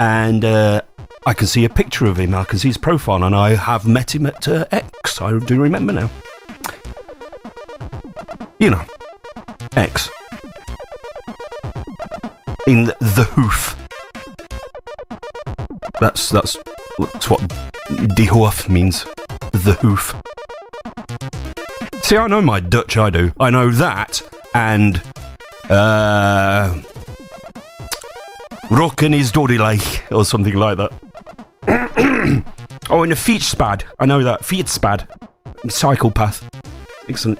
and I can see a picture of him. I can see his profile, and I have met him at X. I do remember now. You know, X. In the hoof. That's what die hoof means. The hoof. See, I know my Dutch, I do. I know that, and Rocken is Dorilei, or something like that. Oh, and a fietspad. I know that. Fietspad. Psychopath. Excellent.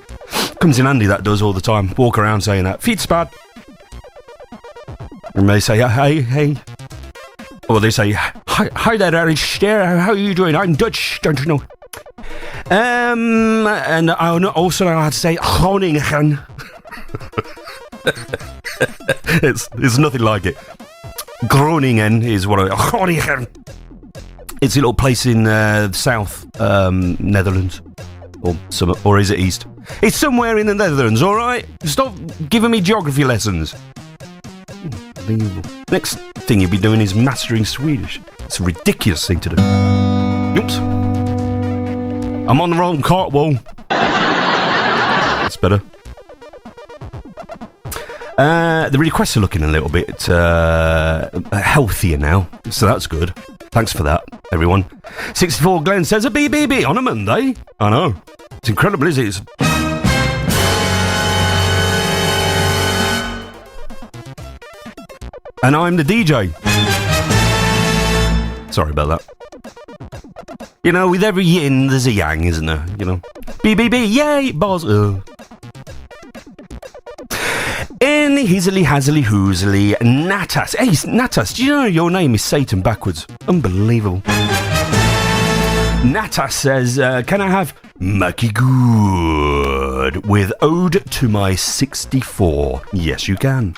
Comes in handy, that does, all the time. Walk around saying that. Fietspad. And they say, hey. Or they say, hi there, Irish there. How are you doing? I'm Dutch, don't you know? And I also know how to say Groningen. It's nothing like it. Groningen is what Groningen. It's a little place in south Netherlands, or is it east? It's somewhere in the Netherlands. All right, stop giving me geography lessons. Unbelievable. Next thing you'll be doing is mastering Swedish. It's a ridiculous thing to do. Oops. I'm on the wrong cartwheel. That's better. The requests are looking a little bit healthier now, so that's good. Thanks for that, everyone. 64 Glenn says a BBB on a Monday. I know. It's incredible, isn't it? And I'm the DJ. Sorry about that. You know, with every yin, there's a yang, isn't there? You know. BBB, yay, bars. In Hizzly Hazzly Hoozly, Natas. Hey, Natas, do you know your name is Satan backwards? Unbelievable. Natas says, can I have Mackie Good with Ode to My 64? Yes, you can.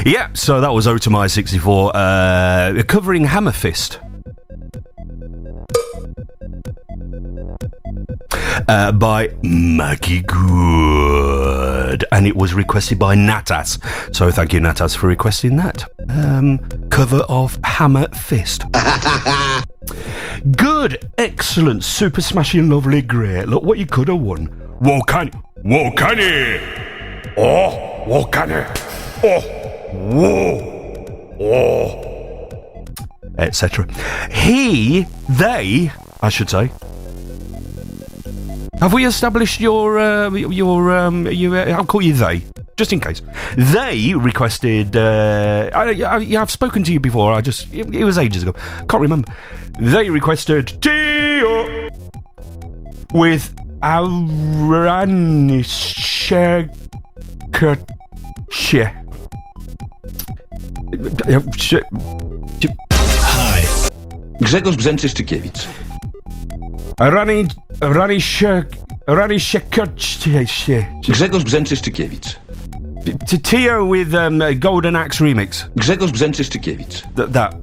Yeah, so that was Otomy 64 covering Hammer Fist. By Maggie Good, and it was requested by Natas. So thank you, Natas, for requesting that cover of Hammer Fist. Good, excellent, super smashing, lovely, great. Look what you could have won. Wokani, oh, Wokani, oh, whoa, etc. They, I should say. Have we established your I'll call you they, just in case. They requested, I've spoken to you before, it was ages ago, can't remember. They requested Tio with Aranishe. Hi. Grzegorz Brzęczyszczykiewicz. Grzegorz Brzęczyszczykiewicz. Tio with Golden Axe remix. Grzegorz Brzęczyszczykiewicz. That.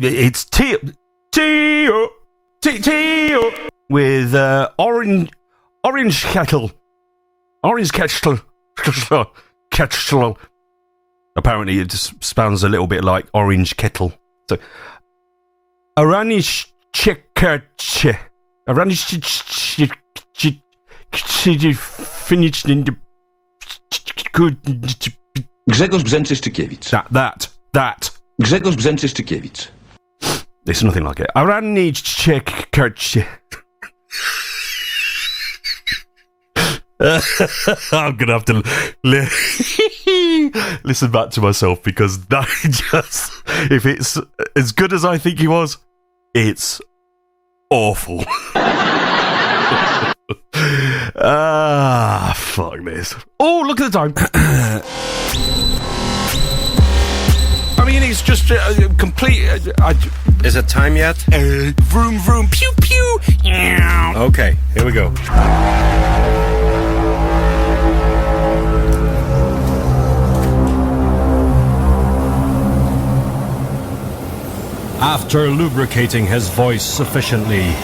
It's Tio with orange kettle. Apparently, it just sounds a little bit like orange kettle. So, Aranish chekache. Aranish finished in the good. Grzegorz Brzęczyszczykiewicz. That. Grzegorz Brzęczyszczykiewicz. It's nothing like it. Aranish chekache. I'm gonna have to listen back to myself, because that just, if it's as good as I think he was, it's awful. Fuck this. Oh, look at the time. I mean, it's just complete... Is it time yet? Vroom, vroom, pew, pew. Okay, here we go. After lubricating his voice sufficiently,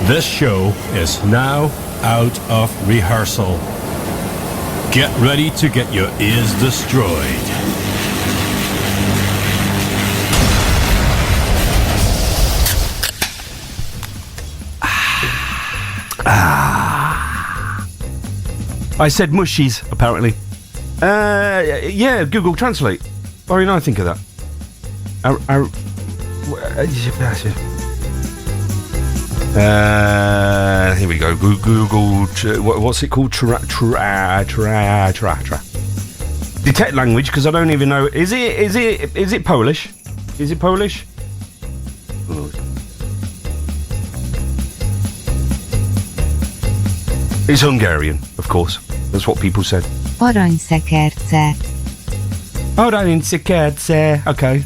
this show is now out of rehearsal. Get ready to get your ears destroyed. I said mushies, apparently. Yeah, Google Translate. What do I think of that? Here we go. Google. What's it called? Detect language, because I don't even know. Is it Polish? Is it Polish? It's Hungarian, of course. That's what people said. Aranyszekerce. Aranyszekerce. Okay.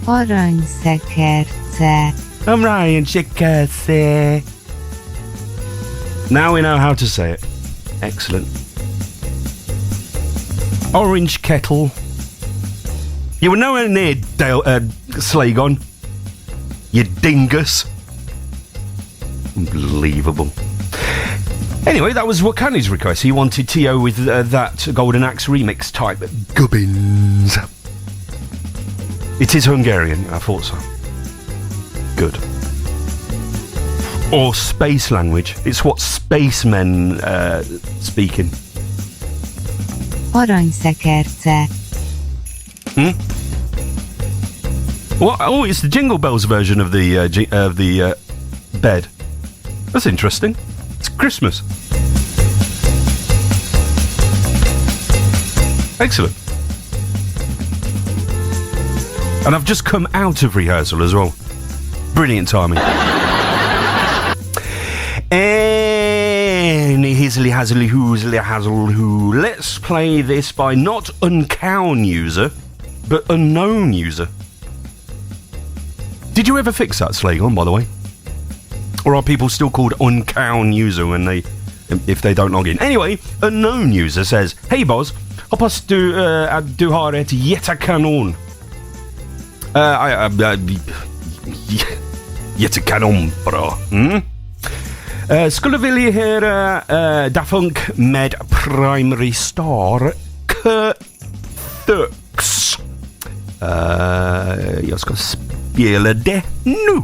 Aranyszekerce. Aranyszekerce. Now we know how to say it. Excellent. Orange kettle. You were nowhere near Slagon. You dingus. Unbelievable. Anyway, that was Wakani's request. He wanted T.O. with that Golden Axe remix type gubbins. It is Hungarian, I thought so. Good. Or space language. It's what spacemen speak in. Aranyszekerce. What? Oh, it's the Jingle Bells version of the bed. That's interesting. It's Christmas. Excellent. And I've just come out of rehearsal as well. Brilliant timing. And hizzly hazzly hoozly hazzle hoo. Let's play this by not uncown user, but unknown user. Did you ever fix that, Slagon, by the way? Or are people still called uncown user if they don't log in? Anyway, unknown user says, "Hej Boz, hoppas du har ett jättekanon." Jättekanon bra. Skulle vilja höra Daft Punk med Primary Star K-Thux. Jag ska spela det nu.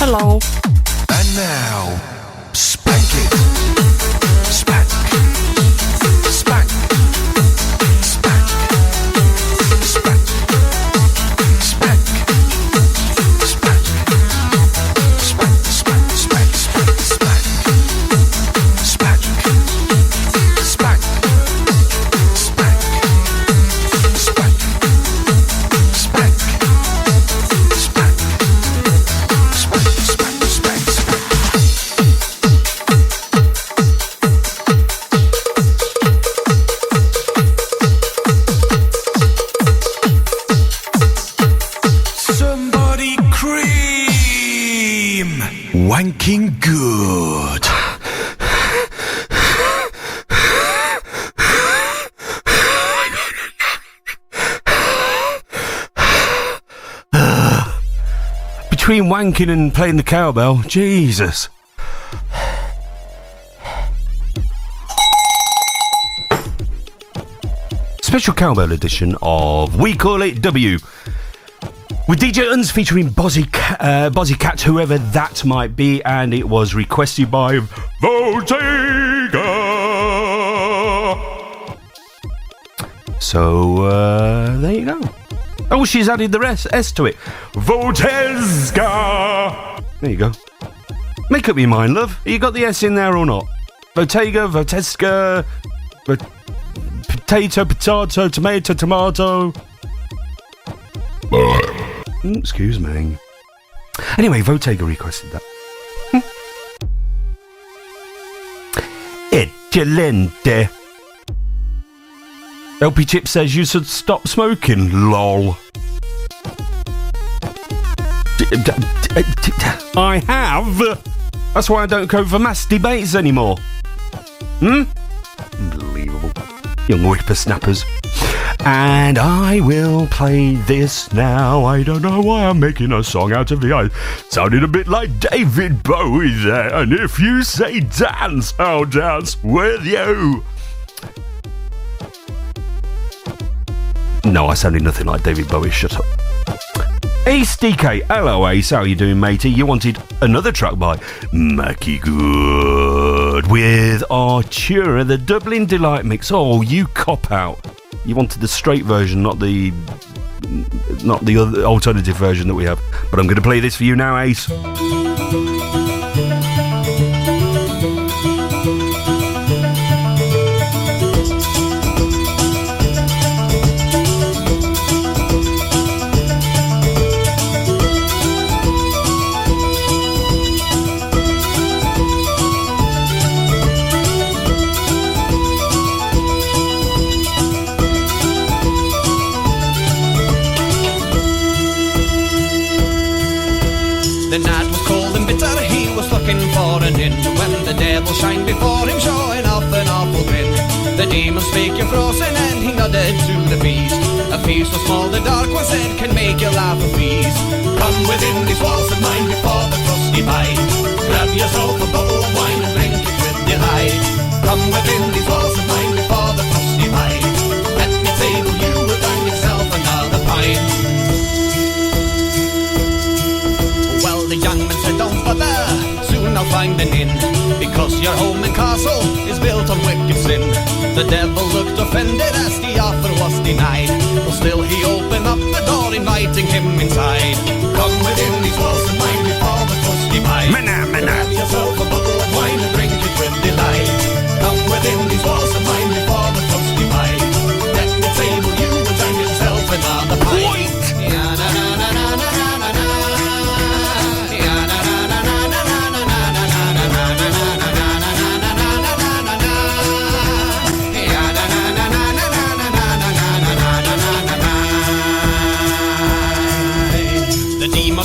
Hello. And now, spank it. Spank. Spank. Spank. Spank. Spank. Spank. Spank. Spank. Spank. Spank. Spank. Spank. Spank. Spank. Spank. Spank. Somebody cream! Wanking good. Between wanking and playing the cowbell, Jesus. Special cowbell edition of We Call It W. With DJ Uns featuring Bozzy Cat, whoever that might be, and it was requested by Votega. So, there you go. Oh, she's added the S to it. Votezga. There you go. Make up your mind, love. You got the S in there or not? Votega, Votezga, potato, tomato, tomato. Excuse me. Anyway, Votega requested that. Excelente. LP Chip says you should stop smoking, lol. I have. That's why I don't go for mass debates anymore. Unbelievable. Young whippersnappers. And I will play this now. I don't know why I'm making a song out of it. I sounded a bit like David Bowie there. And if you say dance, I'll dance with you. No, I sounded nothing like David Bowie. Shut up. Ace DK. Hello, Ace. How you doing, matey? You wanted another track by Mackie Good with Artura, the Dublin Delight mix. Oh, you cop out. You wanted the straight version, not the other alternative version that we have. But I'm going to play this for you now, Ace. The night was cold and bitter, he was looking for an inn, when the devil shined before him, showing off an awful grin. The demon spake your frozen and he nodded to the beast. A feast so small the dark one said can make you laugh a feast. Come within these walls of mine before the crusty bite. Grab yourself a bottle of wine and drink it with delight. Come within these walls of mine before the crusty bite. At me table you will find yourself another pint. The young man said, don't bother, soon I'll find an inn, because your home and castle is built on wicked sin. The devil looked offended as the offer was denied, but still he opened up the door, inviting him inside. Come within these walls of mine before the crusty bite. Grab yourself a bottle of wine and drink it with delight. Come within these walls of mine before the crusty bite. At the table you will find yourself another pint.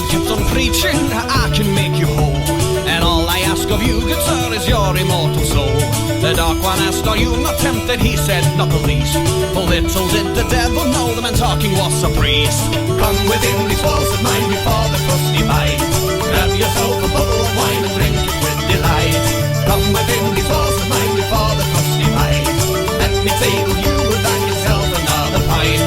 Kept on preaching, I can make you whole, and all I ask of you, good sir, is your immortal soul. The dark one asked, are you not tempted? He said, not the least. For little did the devil know the man talking was a priest. Come within these walls of mine before the crusty bite. Grab yourself a bottle of wine and drink it with delight. Come within these walls of mine before the crusty bite. At me table you will find yourself another pint.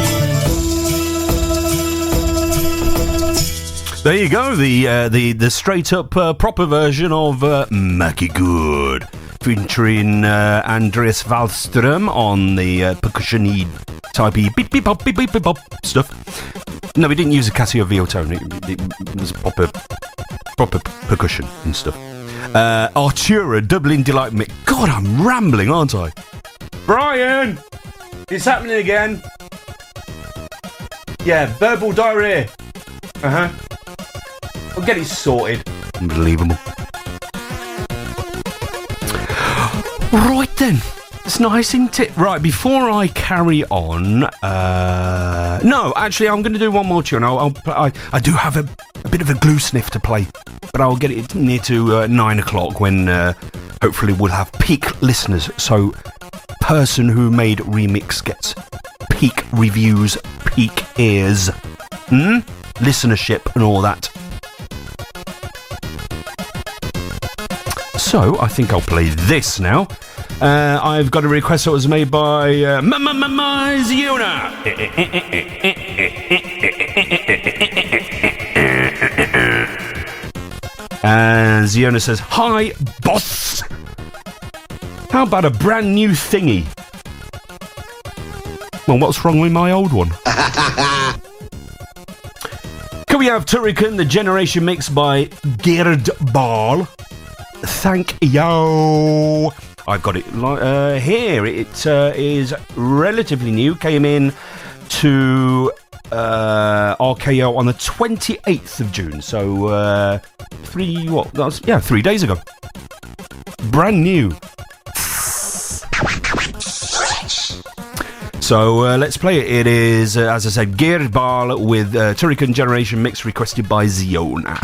There there you go. The straight up proper version of Mackie Good, featuring Andreas Wallström on the percussion-y typey beep beep bop beep beep beep bop stuff. No, we didn't use a Casio VO tone. It was proper percussion and stuff. Artura, Dublin Delight Mix. God, I'm rambling, aren't I? Brian, it's happening again. Yeah, verbal diarrhea. I'll get it sorted. Unbelievable. Right then. It's nice, isn't it? Right, before I carry on... no, actually, I'm going to do one more tune. I do have a bit of a glue sniff to play, but I'll get it near to 9 o'clock when hopefully we'll have peak listeners. So, person who made remix gets peak reviews, peak ears, listenership and all that. So, I think I'll play this now. I've got a request that was made by Ziona. And Ziona says, "Hi, boss. How about a brand new thingy?" Well, what's wrong with my old one? Can we have Turrican, the Generation Mix by Gerd Ball? Thank you. I've got it here. It is relatively new. Came in to RKO on the 28th of June. So 3 days ago. Brand new. So let's play it. It is, as I said, Gerd Ball with Turrican Generation Mix requested by Ziona.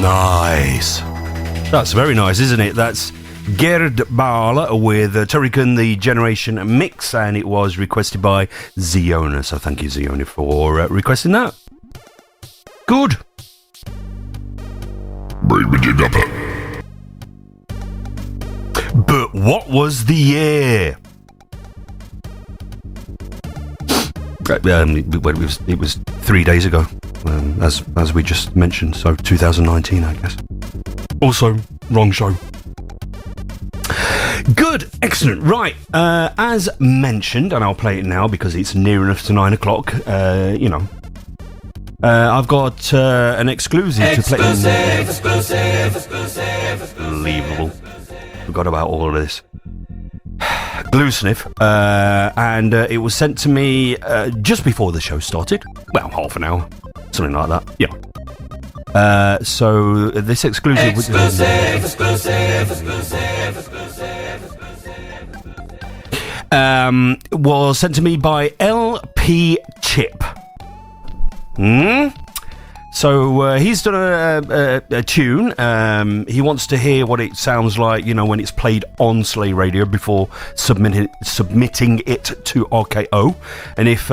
Nice. That's very nice, isn't it? That's Gerd Baal with Turrican, the Generation Mix, and it was requested by Ziona. So thank you, Ziona, for requesting that. Good. But what was the year? It was 3 days ago, as we just mentioned, so 2019, I guess. Also, wrong show. Good, excellent. Right, as mentioned, and I'll play it now because it's near enough to 9 o'clock. I've got an exclusive to play. Unbelievable. Forgot about all of this. Glue Sniff, and it was sent to me just before the show started. Well, half an hour, something like that. Yeah. So this exclusive was sent to me by LP Chip. So he's done a tune. He wants to hear what it sounds like, when it's played on Slay Radio before submitting it to RKO. And if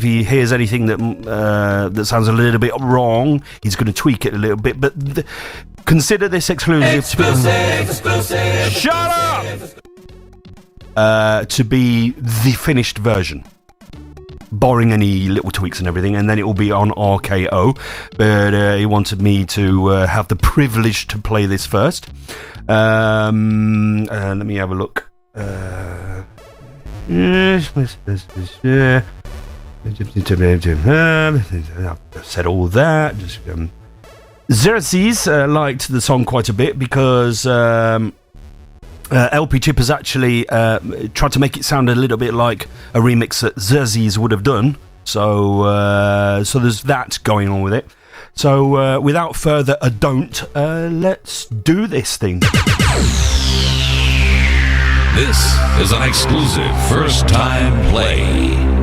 he hears anything that sounds a little bit wrong, he's going to tweak it a little bit. But consider this exclusive. Shut up! To be the finished version, barring any little tweaks and everything, and then it will be on RKO. But he wanted me to have the privilege to play this first. Let me have a look. I've said all that. Xerxes liked the song quite a bit because LP Chip has actually tried to make it sound a little bit like a remix that Xerxes would have done. So there's that going on with it. So without further ado, let's do this thing. This is an exclusive first-time play.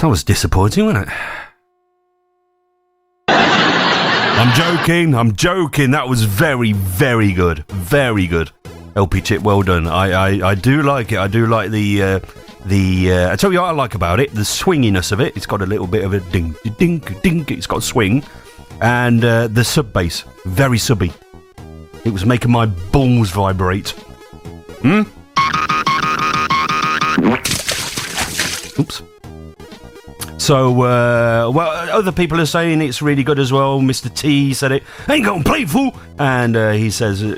That was disappointing, wasn't it? I'm joking. That was very, very good. Very good. LP Chip, well done. I do like it. I do like the I tell you what I like about it, the swinginess of it. It's got a little bit of a ding, ding, ding. It's got a swing. And the sub bass, very subby. It was making my balls vibrate. Oops. So, well, other people are saying it's really good as well. Mr. T said it. Ain't gonna play, fool! And he says, I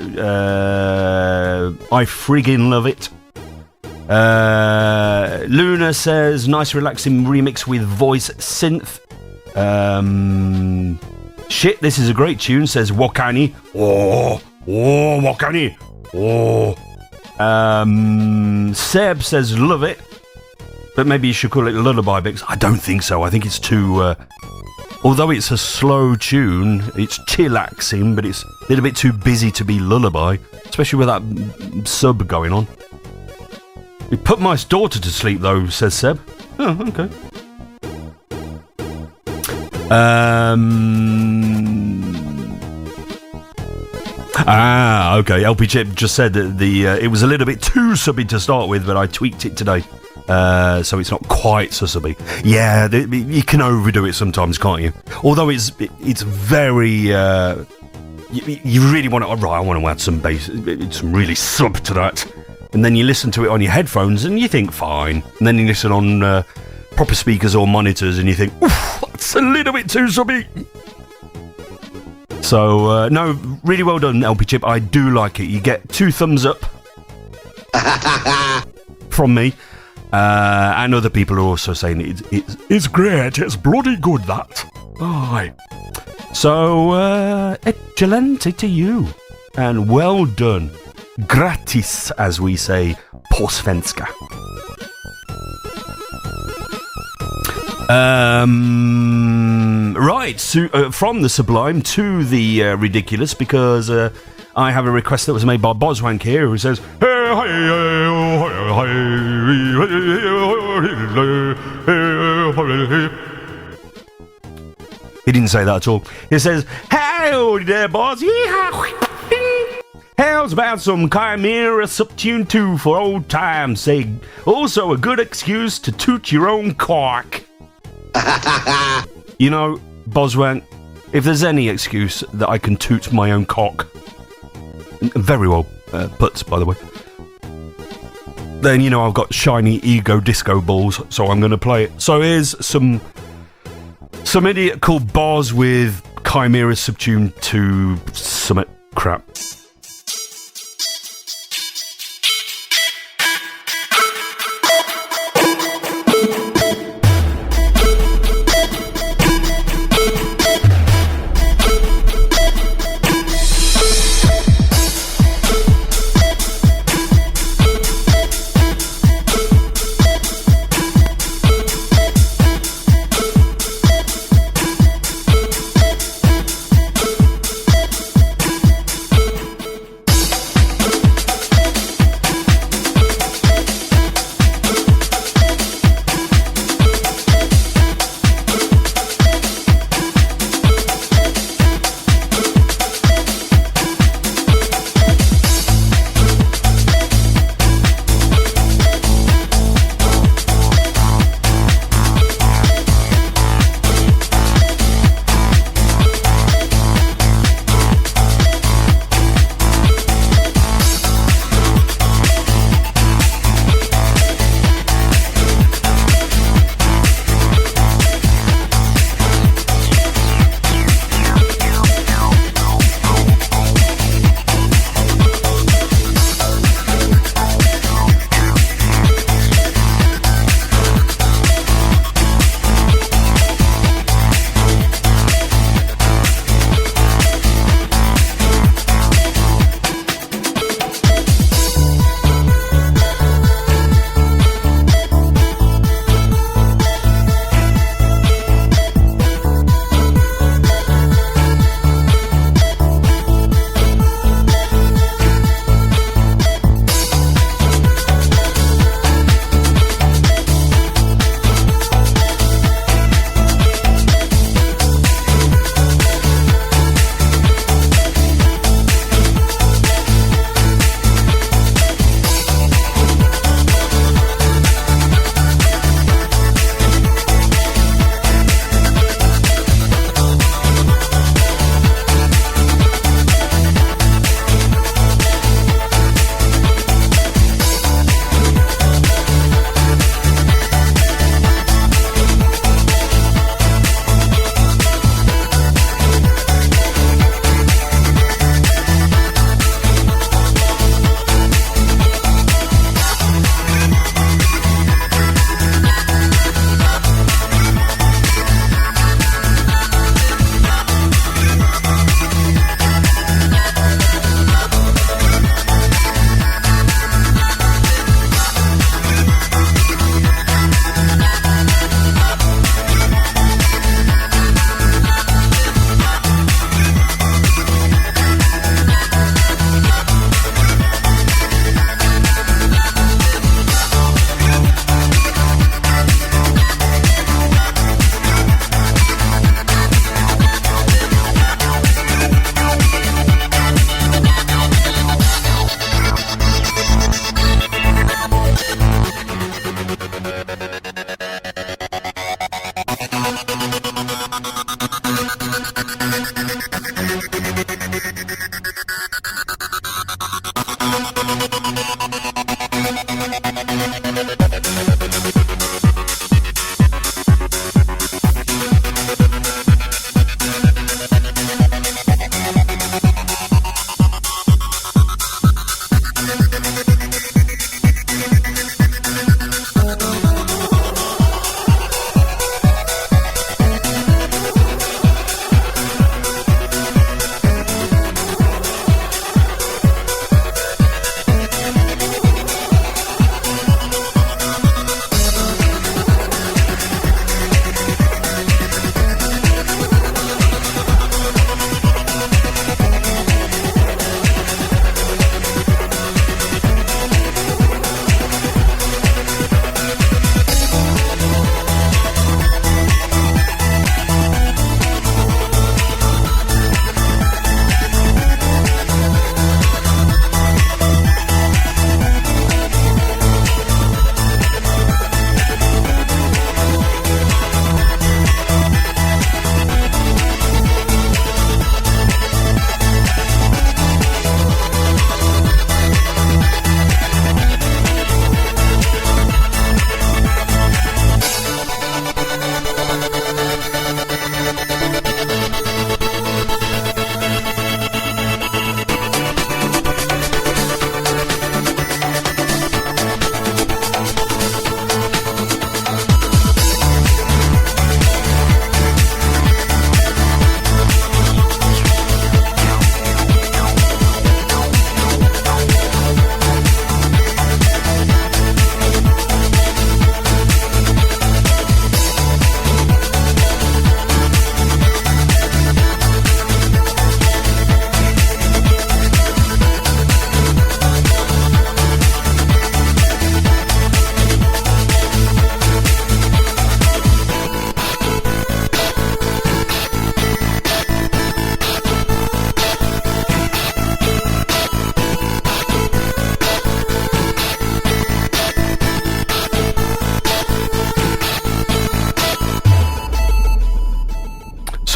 friggin' love it. Luna says, nice relaxing remix with voice synth. Shit, this is a great tune, says Wakani. Oh, Wakani. Oh. Seb says, love it. But maybe you should call it Lullaby Bix. I don't think so. I think it's too... although it's a slow tune, it's chillaxing, but it's a little bit too busy to be lullaby, especially with that sub going on. It put my daughter to sleep, though, says Seb. Oh, okay. Okay. LP Chip just said that it was a little bit too subby to start with, but I tweaked it today. So it's not quite so subby. Yeah, you can overdo it sometimes, can't you? Although it's very... you really want to... Right, I want to add some bass, some really sub to that. And then you listen to it on your headphones and you think, fine. And then you listen on proper speakers or monitors and you think, oof, that's a little bit too subby. So, no, really well done, LP Chip. I do like it. You get 2 thumbs up from me. And other people are also saying it's great, it's bloody good, that. Aye. So, excelente to you. And well done. Gratis, as we say, på svenska. Right, so, from the sublime to the ridiculous, because I have a request that was made by Boswank here, who says, he didn't say that at all. He says, howdy there, boss. How's about some Chimera Subtune 2 for old time's sake? Also a good excuse to toot your own cock. You know, Boswank, if there's any excuse that I can toot my own cock, very well put, by the way, then you know I've got shiny ego disco balls, so I'm going to play it. So here's some idiot called Boz with Chimera Subtune 2 summit crap.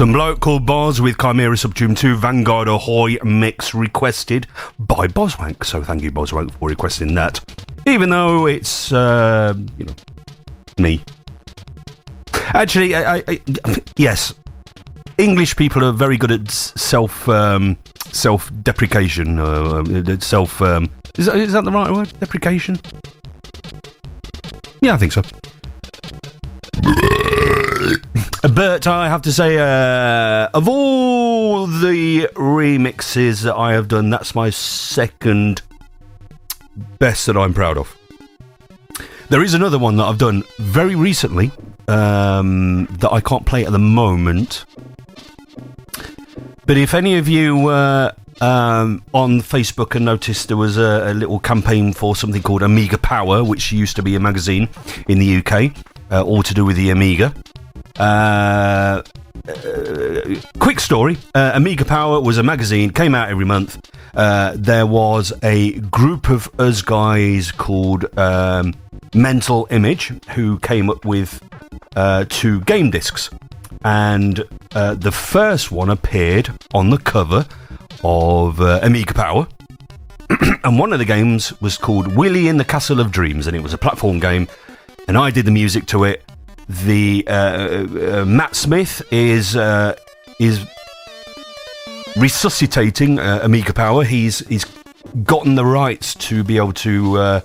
Some bloke called Boz with Chimera Subtune 2 Vanguard Ahoy mix requested by Boswank. So thank you, Boswank, for requesting that. Even though it's, me. Actually, yes. English people are very good at self-deprecation. Is that the right word? Deprecation? Yeah, I think so. But I have to say, of all the remixes that I have done, that's my second best that I'm proud of. There is another one that I've done very recently that I can't play at the moment. But if any of you were on Facebook and noticed there was a little campaign for something called Amiga Power, which used to be a magazine in the UK, all to do with the Amiga. Quick story, Amiga Power was a magazine, came out every month. There was a group of us guys called Mental Image who came up with 2 game discs, and the first one appeared on the cover of Amiga Power. And one of the games was called Willy in the Castle of Dreams, and it was a platform game, and I did the music to it. The Matt Smith is resuscitating Amiga Power. He's gotten the rights to be able to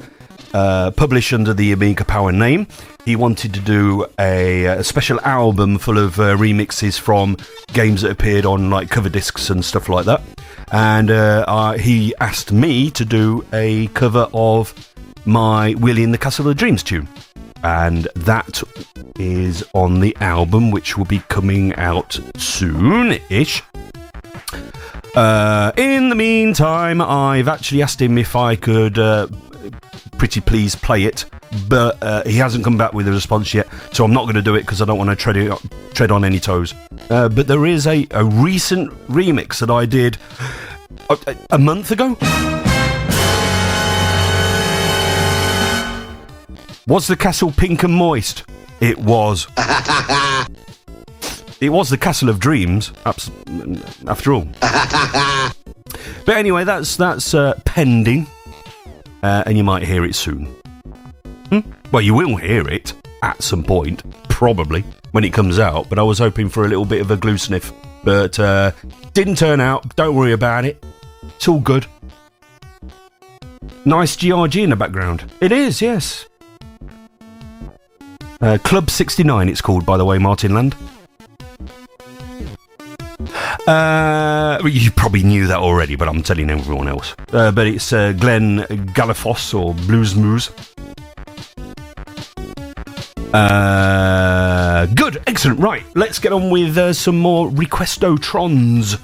publish under the Amiga Power name. He wanted to do a special album full of remixes from games that appeared on like cover discs and stuff like that. And he asked me to do a cover of my Willy in the Castle of Dreams tune. And that is on the album, which will be coming out soon-ish. In the meantime, I've actually asked him if I could pretty please play it, but he hasn't come back with a response yet, so I'm not going to do it because I don't want to tread on any toes. But there is a recent remix that I did a month ago. Was the castle pink and moist? It was. It was the Castle of Dreams, after all. But anyway, that's pending, and you might hear it soon. Well, you will hear it at some point, probably, when it comes out, but I was hoping for a little bit of a glue sniff, but didn't turn out. Don't worry about it. It's all good. Nice GRG in the background. It is, yes. Club 69 it's called, by the way, Martin Land. You probably knew that already, but I'm telling everyone else. But it's Glenn Gallifoss, or Blues Moose. Good, excellent. Right, let's get on with some more Requestotrons.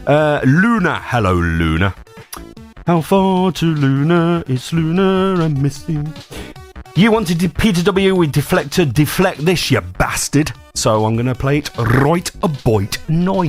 Luna, hello Luna. How far to Luna? It's Luna I'm missing. You wanted to Peter W with Deflector, deflect this, you bastard. So I'm gonna play it right about now.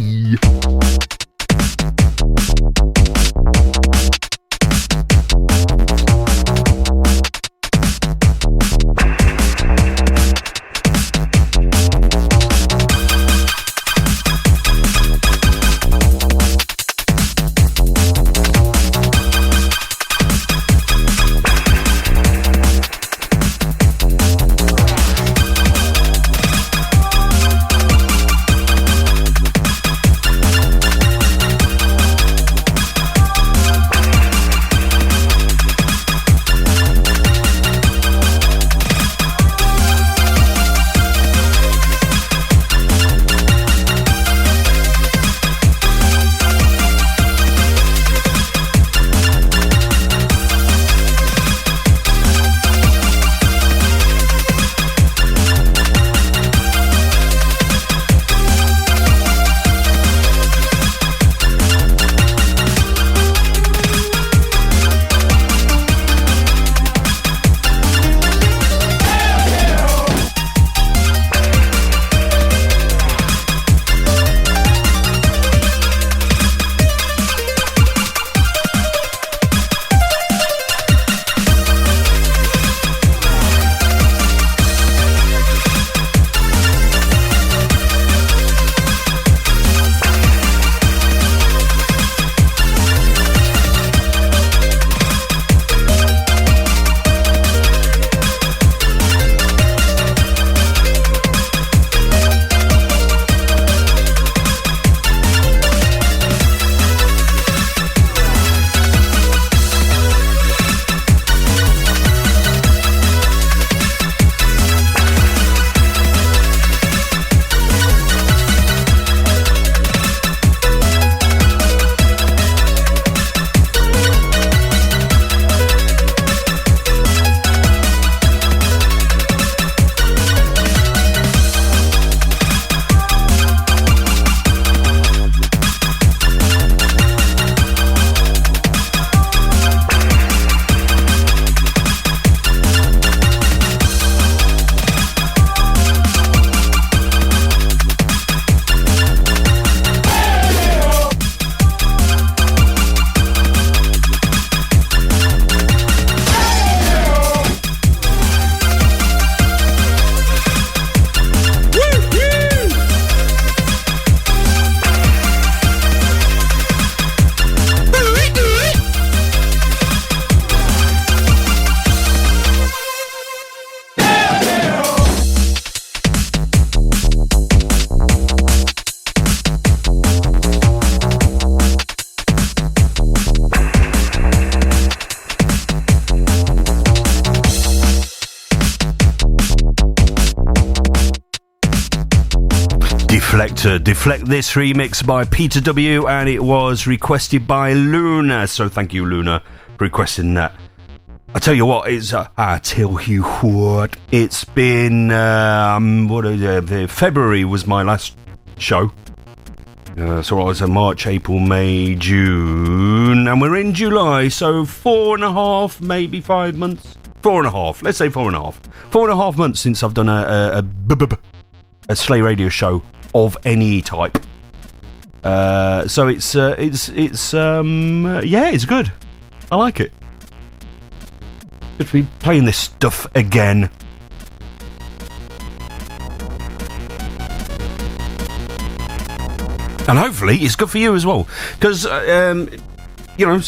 Deflect This remix by Peter W, and it was requested by Luna, so thank you Luna for requesting that. I tell you what, it's been February was my last show, so I was March, April, May, June, and we're in July, so 4.5, maybe 5 months, 4.5, let's say 4.5 months since I've done a Slay Radio show of any type. So it's good. I like it. Good to be playing this stuff again. And hopefully it's good for you as well. Because, you know,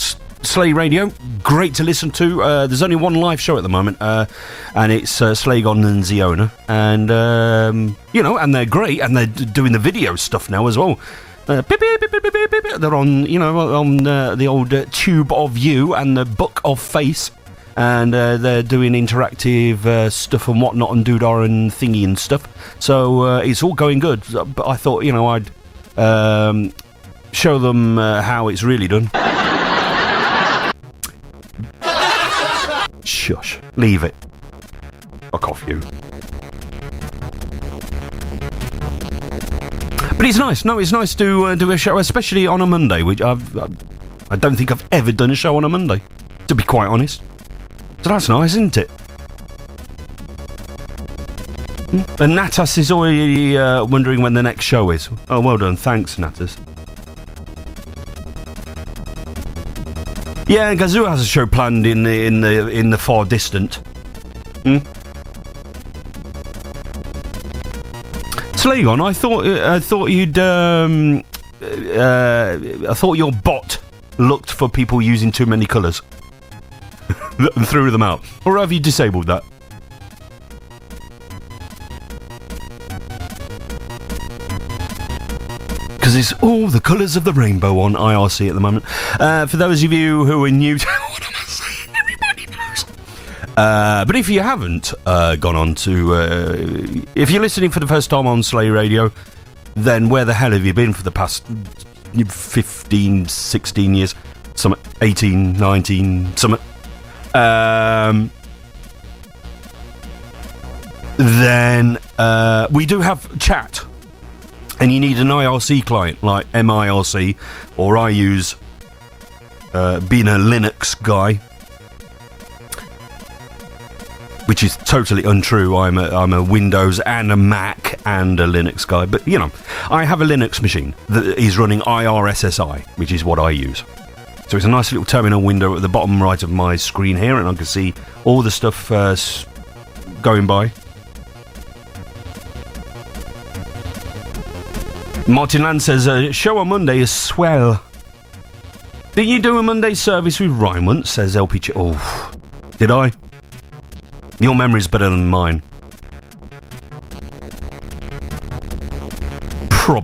Slay Radio, great to listen to. There's only one live show at the moment, and it's Slagon and Ziona. And, you know, and they're great, and they're doing the video stuff now as well. They're on, you know, on the old Tube of You and the Book of Face. And they're doing interactive stuff and whatnot and doodah and thingy and stuff. So it's all going good. But I thought, you know, I'd show them how it's really done. Shush. Leave it. Fuck off, you. But it's nice. No, it's nice to do a show, especially on a Monday, which I don't think I've ever done a show on a Monday, to be quite honest. So that's nice, isn't it? And Natas is already wondering when the next show is. Oh, well done. Thanks, Natas. Yeah, Gazoo has a show planned in the far distant. Slagon, I thought your bot looked for people using too many colours and threw them out. Or have you disabled that? Because it's all the colours of the rainbow on IRC at the moment. For those of you who are new to what am I saying? Everybody knows. But if you haven't gone on to... if you're listening for the first time on Slay Radio, then where the hell have you been for the past 15, 16 years? Some 18, 19, some... then we do have chat. And you need an IRC client like MIRC, or I use, being a Linux guy, which is totally untrue. I'm a Windows and a Mac and a Linux guy, but you know, I have a Linux machine that is running IRSSI, which is what I use. So it's a nice little terminal window at the bottom right of my screen here, and I can see all the stuff going by. Martin Land says, show on Monday is swell. Did you do a Monday service with Ryan once? Says LP. Oh, did I? Your memory's better than mine.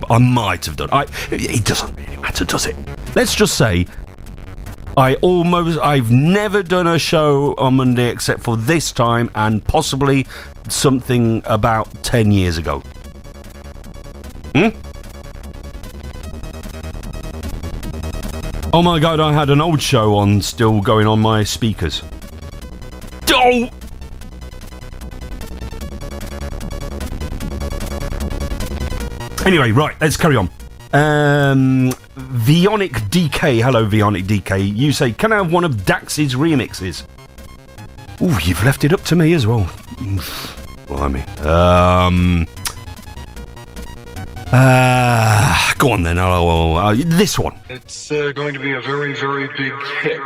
I might have done. It doesn't really matter, does it? Let's just say, I've never done a show on Monday except for this time and possibly something about 10 years ago. Oh my god, I had an old show on still going on my speakers. Oh! Anyway, right, let's carry on. Vionic DK, hello Vionic DK. You say, can I have one of Dax's remixes? Ooh, you've left it up to me as well. Blimey. Go on then. This one. It's going to be a very, very big hit.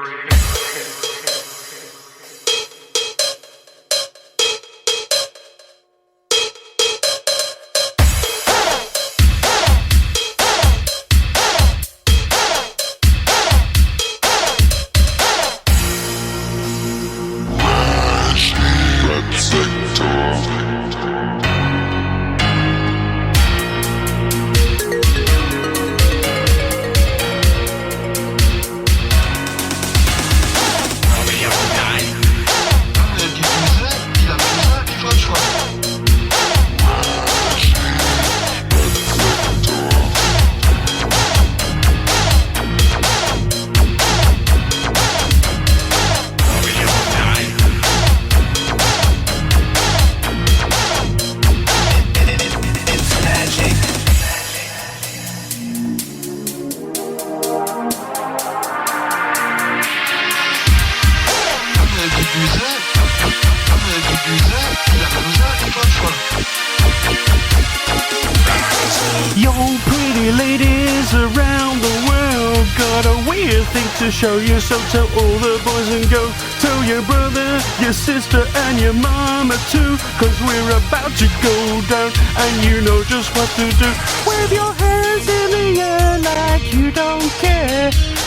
To show you, so tell all the boys and go tell your brother, your sister and your mama too, cause we're about to go down and you know just what to do. Wave your hands in the air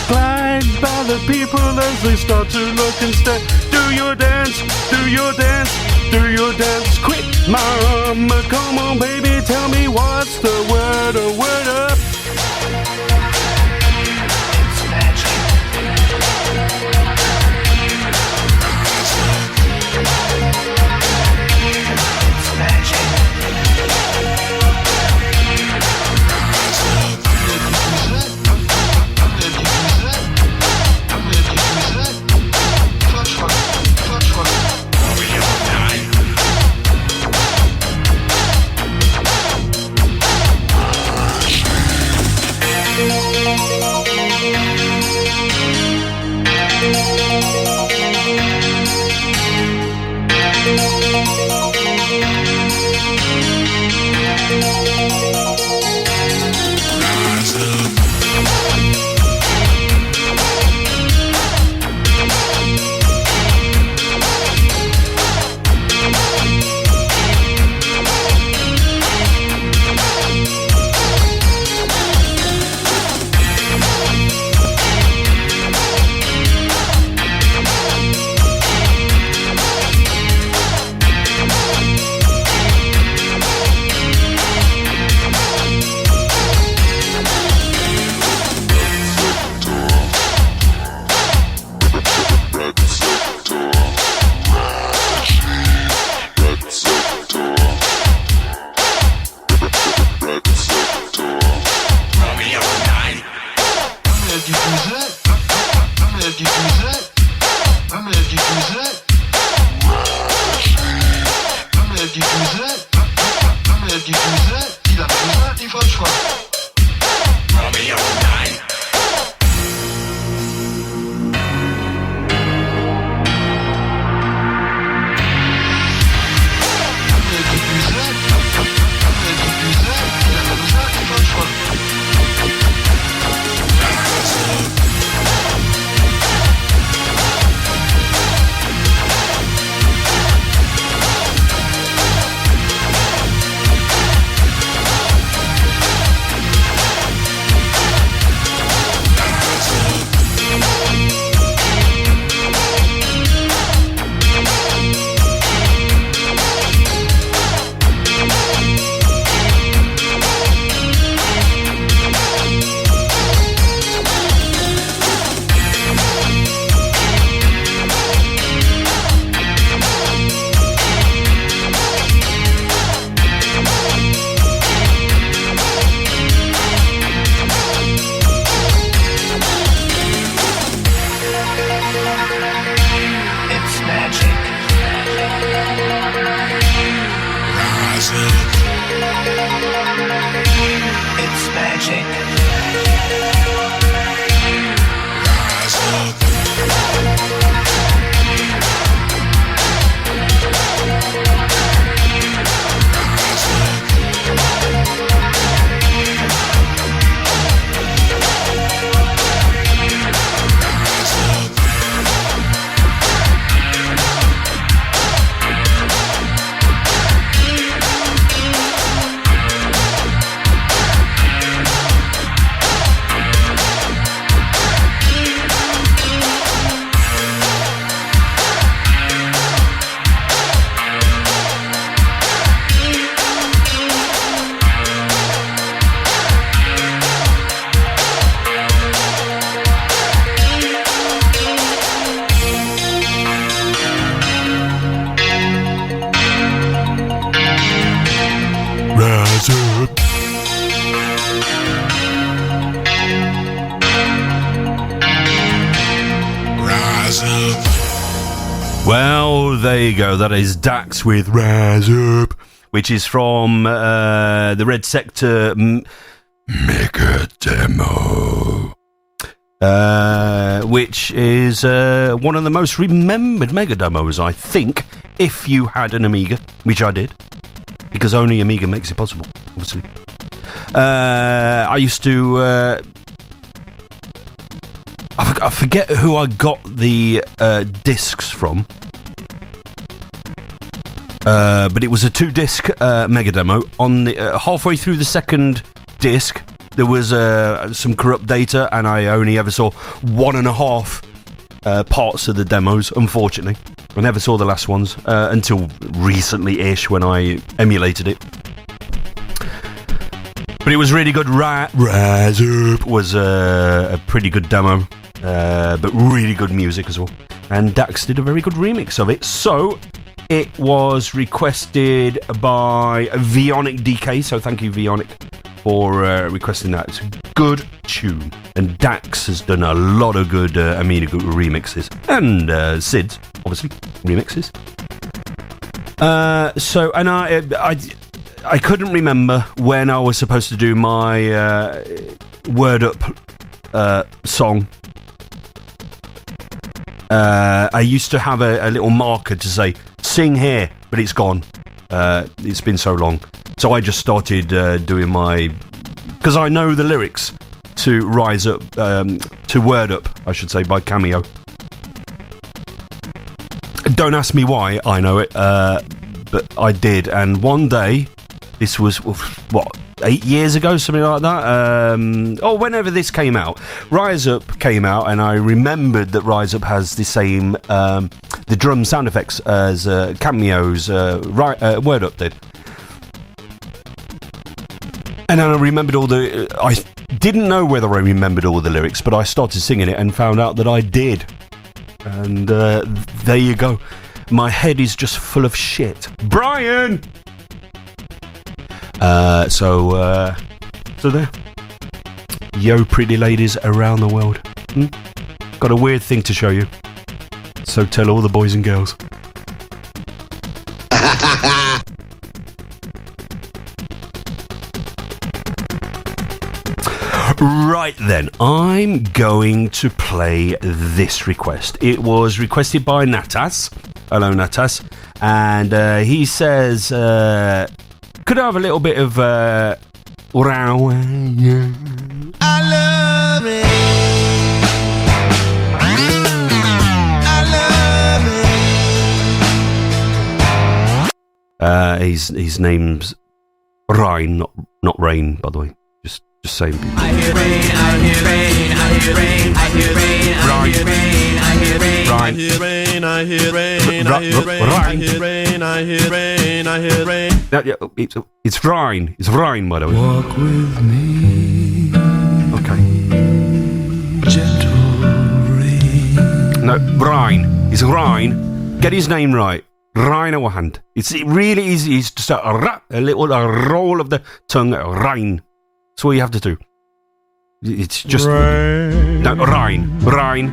glide by the people as they start to look and stare. Do your dance, do your dance, do your dance. Quick, mama, come on, baby, tell me what's the word, a word up. It's magic. It's magic. Well, there you go. That is Dax with Rise Up, which is from the Red Sector Mega Demo, which is one of the most remembered Mega Demos, I think, if you had an Amiga, which I did, because only Amiga makes it possible, obviously. I used to... I forget who I got the discs from, but it was a 2-disc Mega Demo. On the halfway through the second disc, there was some corrupt data, and I only ever saw 1.5 parts of the demos, unfortunately. I never saw the last ones until recently-ish when I emulated it. But it was really good. Rise Up was a pretty good demo, but really good music as well. And Dax did a very good remix of it. So it was requested by Vionic DK, so thank you, Vionic, for requesting that. It's a good tune. And Dax has done a lot of good Amiga remixes. And Sid's, obviously, remixes. I couldn't remember when I was supposed to do my Word Up song. I used to have a little marker to say, sing here, but it's gone. It's been so long. So I just started doing my... Because I know the lyrics to Rise Up, to Word Up, I should say, by Cameo. Don't ask me why I know it, but I did. And one day... This was, 8 years ago, something like that? Whenever this came out. Rise Up came out, and I remembered that Rise Up has the same, the drum sound effects as Cameo's Word Up did. And then I remembered I didn't know whether I remembered all the lyrics, but I started singing it and found out that I did. And there you go. My head is just full of shit. Brian! So there. Yo, pretty ladies around the world. Got a weird thing to show you. So tell all the boys and girls. Right then, I'm going to play this request. It was requested by Natas. Hello, Natas. And he says... could I have a little bit of I love it. I love it. His name's Ryan, not Rain, by the way. Just saying. I hear rain, I hear rain, I hear rain, I hear rain, I hear rain, I hear rain, I hear rain, I hear rain, I hear rain, I hear rain, I hear rain, I hear rain. It's Ryan. It's Ryan, by the way. Walk with me. Okay. Gentle rain. No, Ryan. It's Ryan. Get his name right. Ryan Awahand. It's really easy. It's just a little roll of the tongue. Ryan. That's all you have to do. It's just... Rain. No, Ryan. Ryan.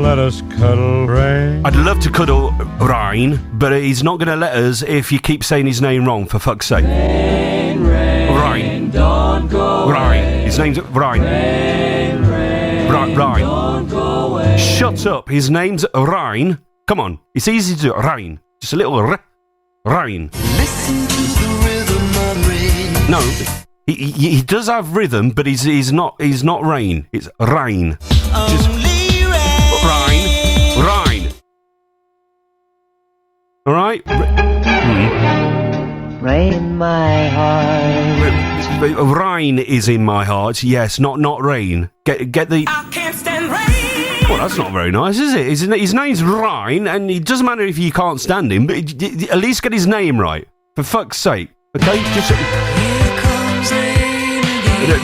Let us cuddle, Rain. I'd love to cuddle Ryan, but he's not going to let us if you keep saying his name wrong, for fuck's sake. Rain, rain, Ryan. Don't go Ryan. away. His name's Ryan. Rain, rain, Ryan. Don't go away. Shut up. His name's Ryan. Come on. It's easy to do. Ryan. Just a little Ryan. Listen to the rhythm of rain. No. He does have rhythm, but he's not rain. It's rain. Just rain. All right. Rain in my heart. Rain is in my heart. Yes, not rain. Get the. I can't stand rain. Well, that's not very nice, is it? His name's Ryan, and it doesn't matter if you can't stand him, but at least get his name right. For fuck's sake. Okay, just.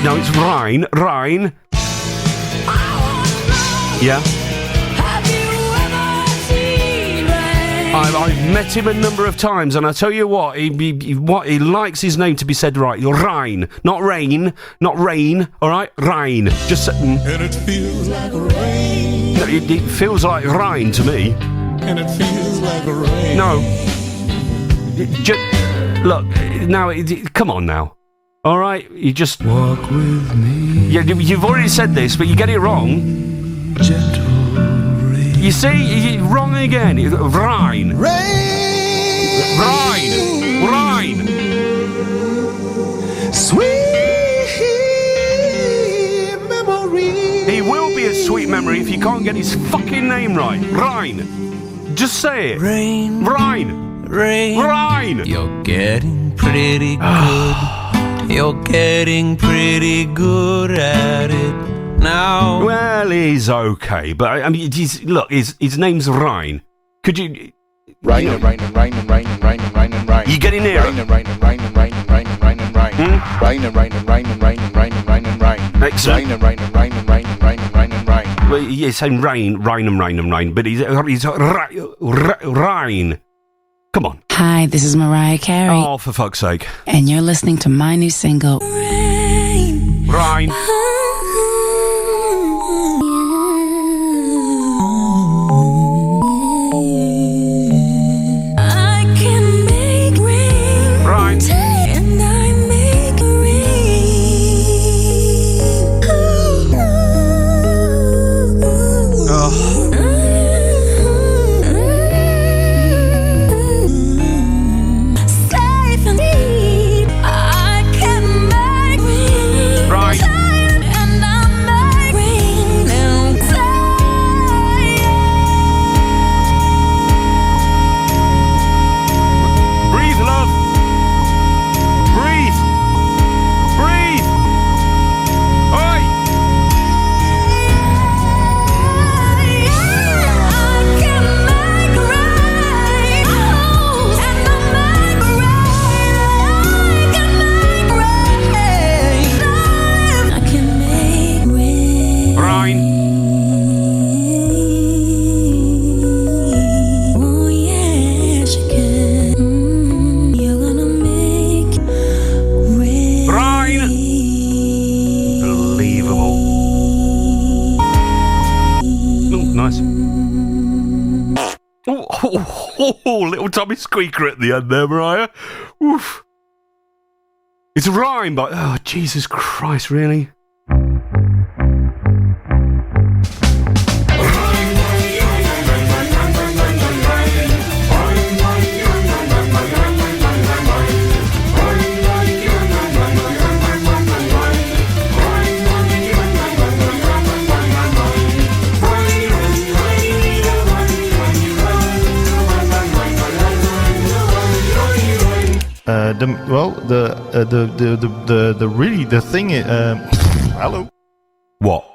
No, it's Ryan. Yeah. Have you ever seen rain? I've met him a number of times, and I tell you what, he likes his name to be said right. Ryan, not rain, all right? Ryan. Just. And it feels like rain. No, it feels like Ryan to me. And it feels like rain. No. Look, now, come on now. All right, you just walk with me. Yeah, you've already said this, but you get it wrong. Gentle rain. You see, you're wrong again. Ryan. Ryan. Sweet memory. He will be a sweet memory if you can't get his fucking name right. Ryan. Just say it. Rain. Ryan. Rain. Ryan. You're getting pretty good You're getting pretty good at it now. Well, he's okay, but I mean, look, his name's Ryan. Could you... Ryan. You getting nearer? Ryan. Excellent. Well, you're saying rain, but he's Ryan. Come on. Hi, this is Mariah Carey. Oh, for fuck's sake. And you're listening to my new single, Ryan. Oh, little Tommy squeaker at the end there, Mariah. Oof. It's a rhyme, but... Oh, Jesus Christ, really? The thing is, hello. What?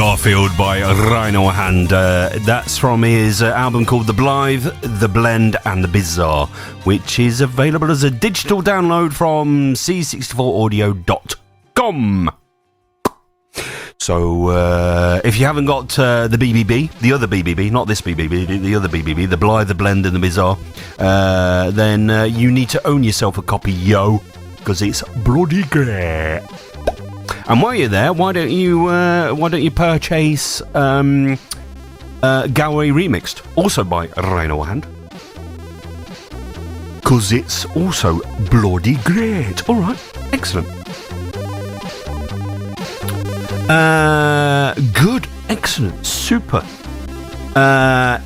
Garfield by Rhino Hand. That's from his album called The Blythe, The Blend and The Bizarre, which is available as a digital download from c64audio.com. So, if you haven't got the BBB, the other BBB, not this BBB, the other BBB, The Blythe, The Blend and The Bizarre, then you need to own yourself a copy, yo, because it's bloody great. And while you're there, why don't you purchase Galway Remixed, also by Rhino Hand, because it's also bloody great. All right, excellent. Good, excellent, super.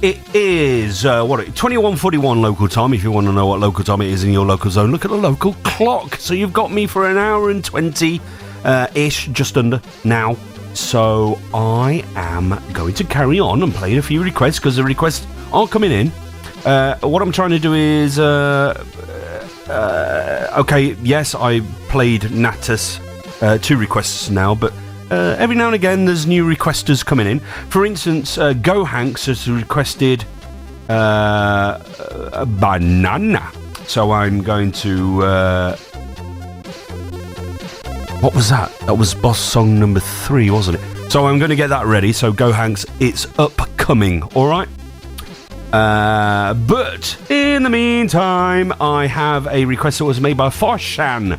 It is 21:41 local time. If you want to know what local time it is in your local zone, look at the local clock. So you've got me for an hour and 20 ish, just under now. So I am going to carry on and play a few requests because the requests are coming in. What I'm trying to do is okay, yes, I played Natus 2 requests now, but every now and again there's new requesters coming in. For instance, Go Hanks has requested a banana, so I'm going to what was that? That was boss song number 3, wasn't it? So I'm going to get that ready. So Go Hanks, it's upcoming, all right? But in the meantime, I have a request that was made by Forshan.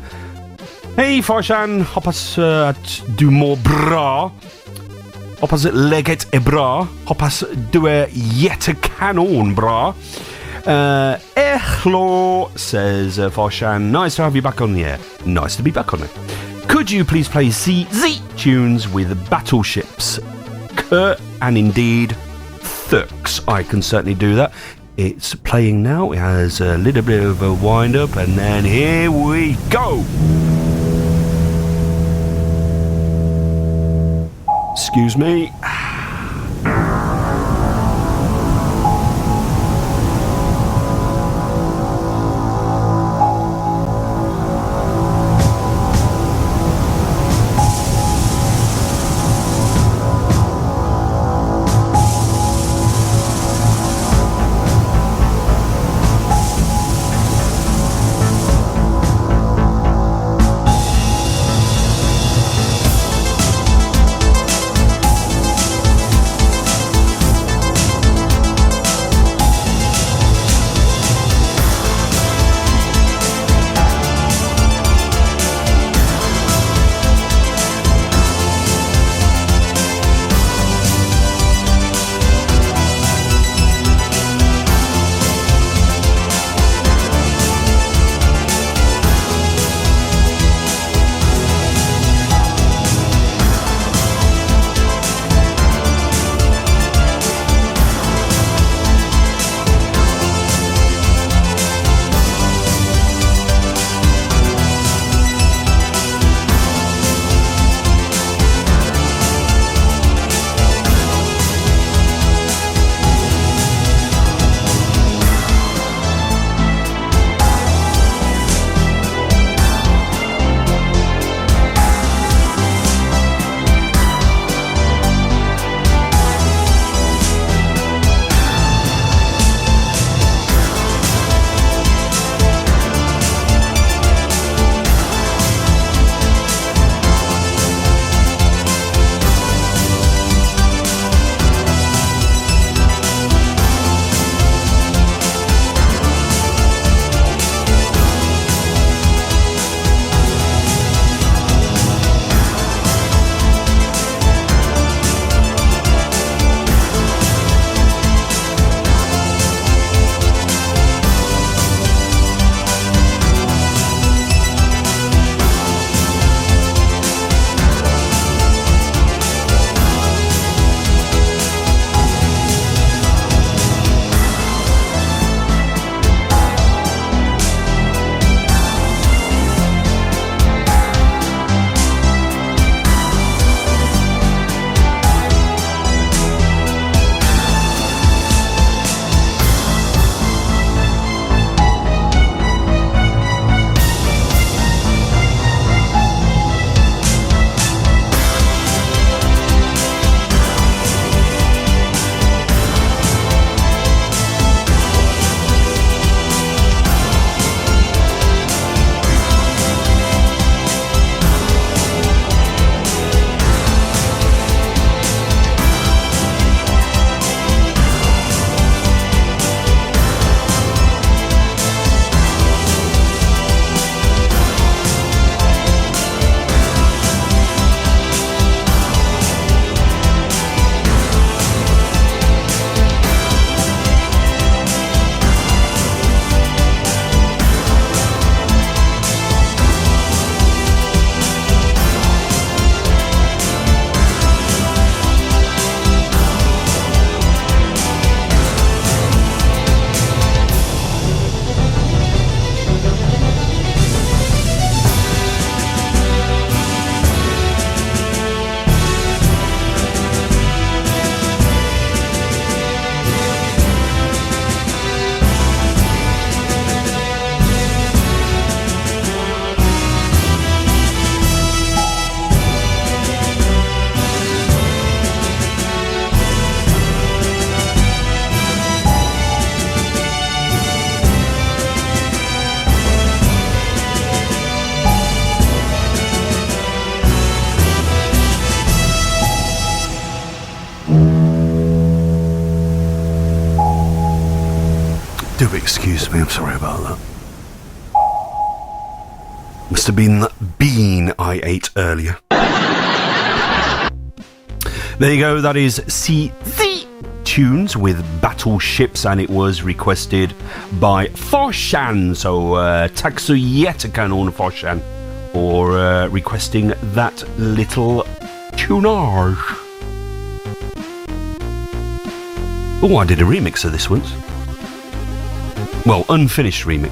Hej Forshan, hoppas att du mår bra. Hoppas läget är bra. Hoppas du är jättekanon bra. Hello, says Forshan. Nice to have you back on the air. Nice to be back on it. Could you please play CZ tunes with battleships? Kurt and indeed Thux. I can certainly do that. It's playing now. It has a little bit of a wind up, and then here we go. Excuse me. Do excuse me, I'm sorry about that. Must have been that bean I ate earlier. There you go, that is C Tunes with Battleships, and it was requested by Forshan. So, tack så jättekanon Forshan for requesting that little tunage. Oh, I did a remix of this once. Well, unfinished remix.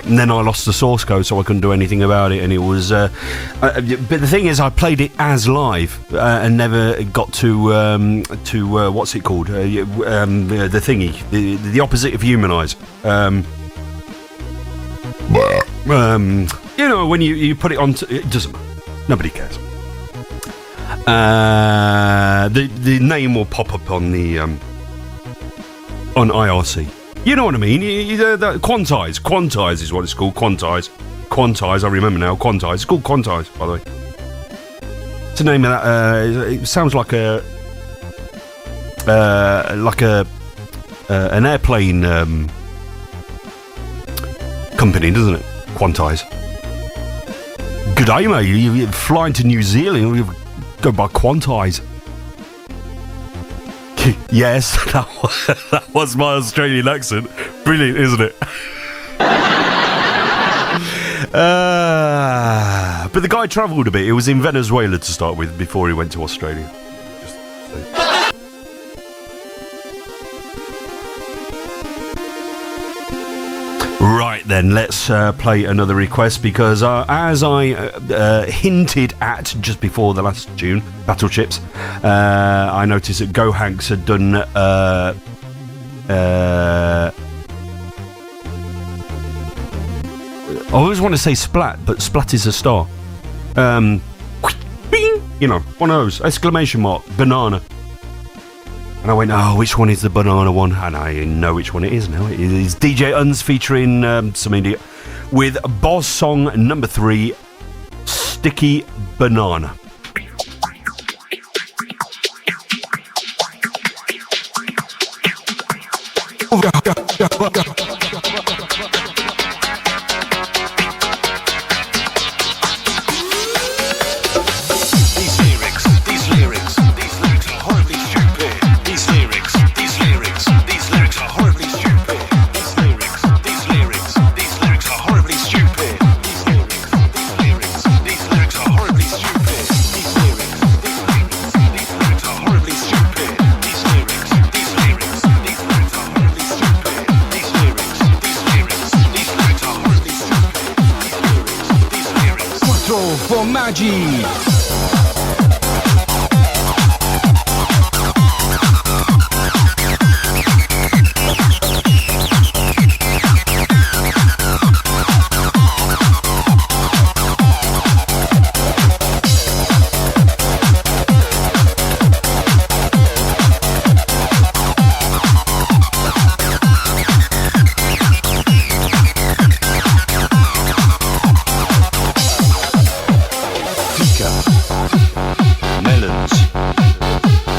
And then I lost the source code, so I couldn't do anything about it. And it was, but the thing is, I played it as live and never got to what's it called? The thingy, the opposite of humanize. You know, when you put it on, it doesn't matter. Nobody cares. The name will pop up on the on IRC. You know what I mean? Quantize is what it's called. Quantize. I remember now. Quantize. It's called Quantize, by the way. It's the name of that. It sounds like an airplane company, doesn't it? Quantize. Good day, mate. You're flying to New Zealand. You go by Quantize. Yes, that was my Australian accent. Brilliant, isn't it? But the guy travelled a bit. He was in Venezuela to start with before he went to Australia. Right then, let's play another request, because as I hinted at just before the last tune, Battleships, I noticed that Go Hanks had done I always want to say Splat, but Splat is a star. Bing! You know, one of those, exclamation mark, banana. And I went, oh, which one is the banana one? And I know which one it is now. It is DJ Uns featuring some idiot with Boss Song number 3, Sticky Banana.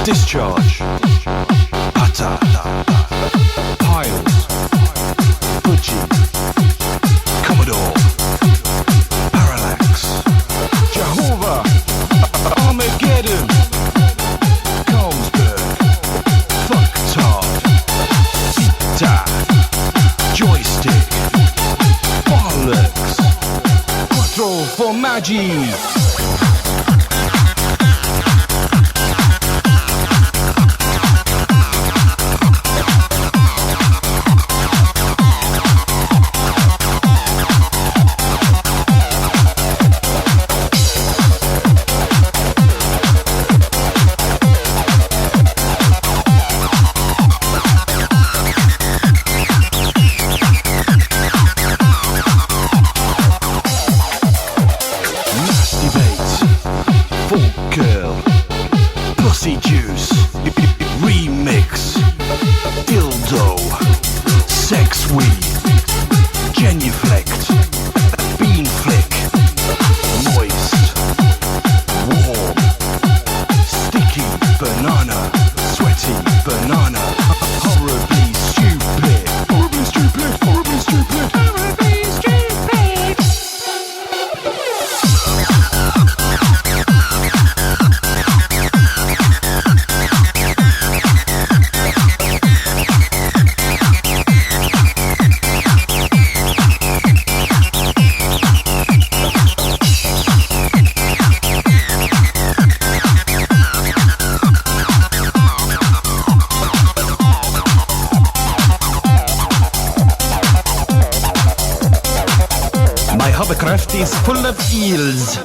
Discharge, Pata, Piles, Budgie, Commodore, Parallax, Jehovah, Armageddon, Colesberg, Fucktard, Sita, Joystick, Bollocks, Quattro Formaggi. hovercraft is full of eels.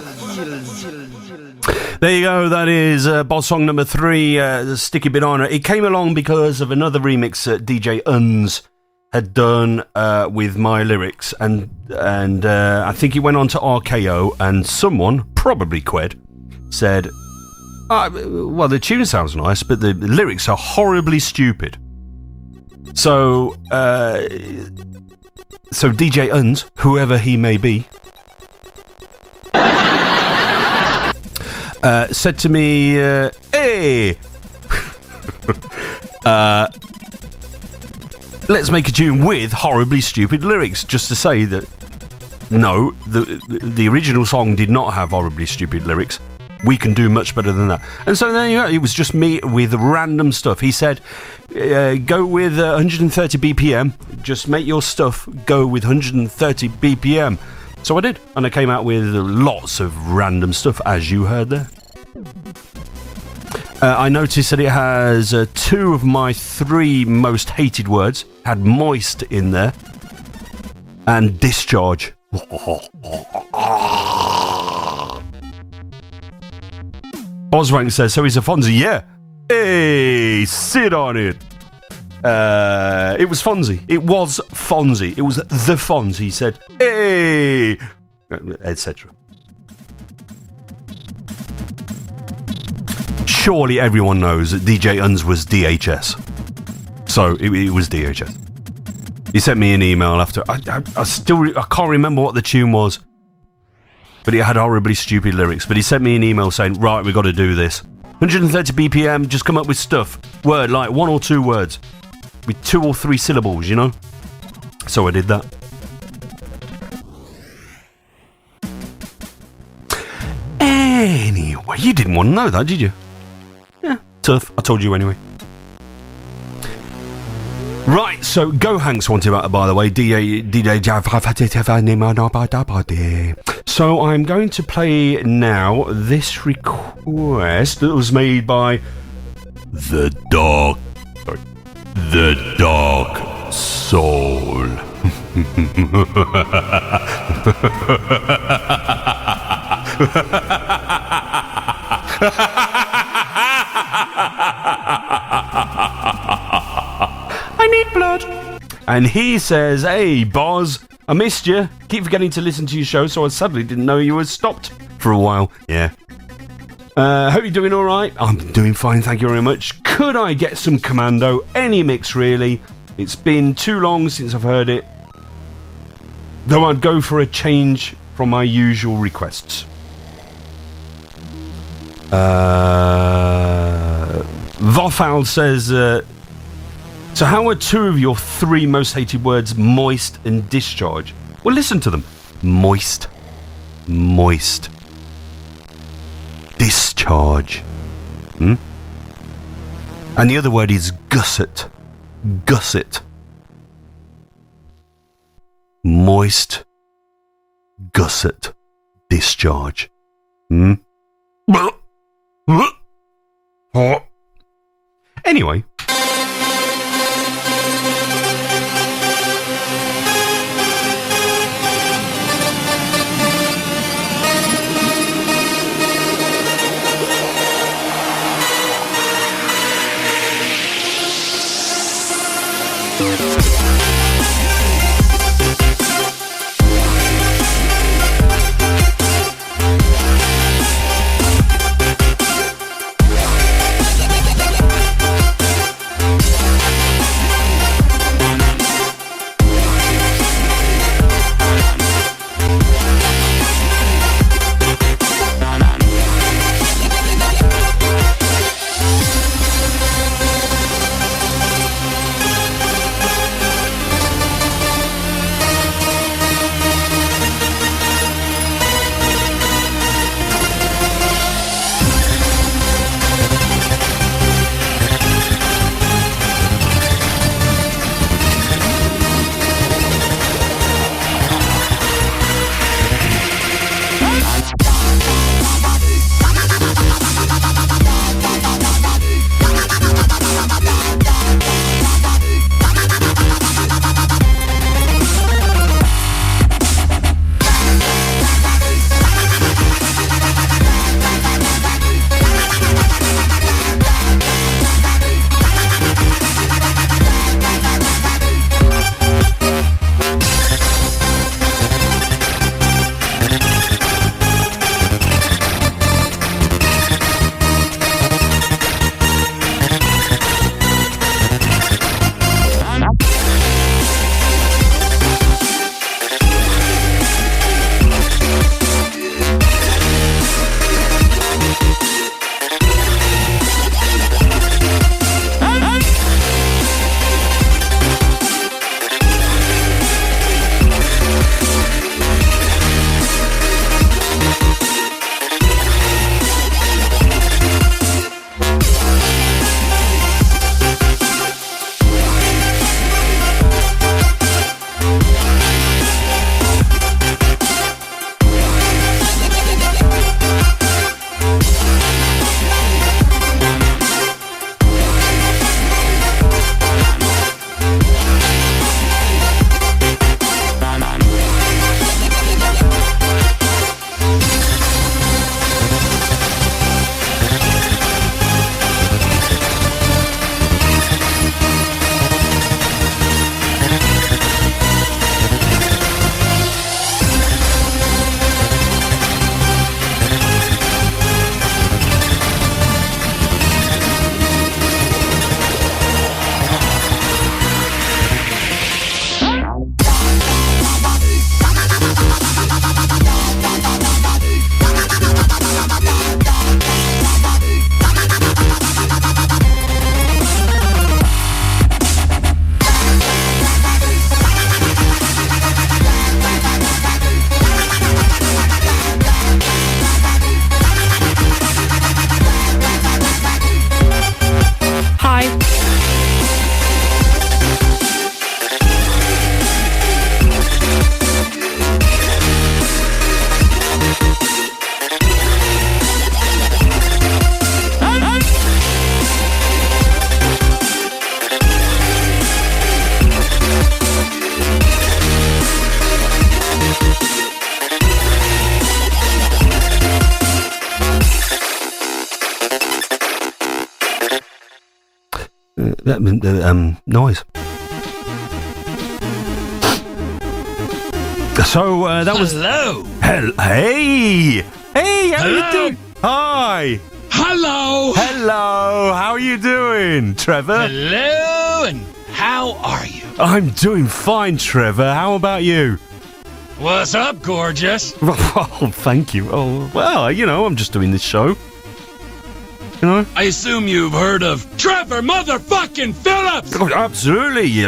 There you go, that is boss song number 3, Sticky Banana. It came along because of another remix that DJ Uns had done with my lyrics, and I think it went on to RKO, and someone, probably Qued, said, well, the tune sounds nice, but the lyrics are horribly stupid. So DJ Uns, whoever he may be, said to me, hey, let's make a tune with horribly stupid lyrics, just to say that, no, the original song did not have horribly stupid lyrics. We can do much better than that. And so there you go, it was just me with random stuff. He said, go with 130 BPM, just make your stuff go with 130 BPM. So I did, and I came out with lots of random stuff, as you heard there. I noticed that it has 2 of my 3 most hated words, had moist in there, and discharge. Oswank says, so he's a Fonzie. Yeah. Hey, sit on it. It was Fonzie. It was Fonzie. It was the Fonzie. He said, hey, etc. Surely everyone knows that DJ Uns was DHS. So it was DHS. He sent me an email after. I can't remember what the tune was, but it had horribly stupid lyrics. But he sent me an email saying, right, we got to do this. 130 BPM, just come up with stuff. Word, like 1 or 2 words. With 2 or 3 syllables, you know? So I did that. Anyway, you didn't want to know that, did you? Yeah, tough. I told you anyway. Right, so Go Hanks wanted that, by the way. So I'm going to play now this request that was made by The Dark Soul. I need blood. And he says, hey, Boz, I missed you. Keep forgetting to listen to your show, so I suddenly didn't know you had stopped for a while. Yeah. Hope you're doing alright. I'm doing fine, thank you very much. Could I get some Commando? Any mix, really. It's been too long since I've heard it. Though I'd go for a change from my usual requests. Vofal says, so how are 2 of your 3 most hated words moist and discharge? Well, listen to them. Moist. Moist. Discharge. And the other word is gusset. Gusset. Moist. Gusset. Discharge. Anyway. noise. So that was. Hello. Hey, how Hello. you doing? Hi. Hello. Hello. How are you doing, Trevor? Hello, and how are you? I'm doing fine, Trevor. How about you? What's up, gorgeous? Oh, thank you. Oh, well, I'm just doing this show. I assume you've heard of Trevor motherfucking Phillips. Oh, absolutely.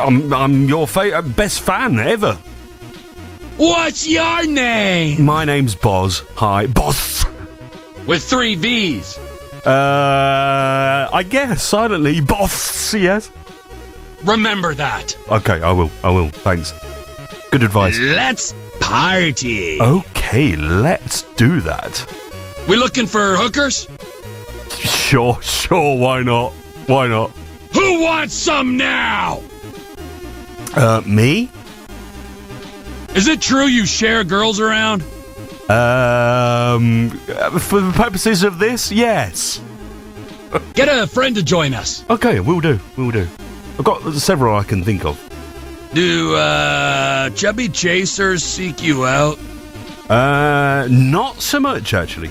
I'm your best fan ever. What's your name? My name's Boz. Hi, Boz. With 3 V's. I guess silently, Boz. Yes. Remember that. Okay, I will. Thanks. Good advice. Let's party. Okay, let's do that. We looking for hookers? Sure. Why not? Who wants some now? Me? Is it true you share girls around? For the purposes of this, yes. Get a friend to join us. Okay, we'll do. I've got several I can think of. Do, chubby chasers seek you out? Not so much, actually.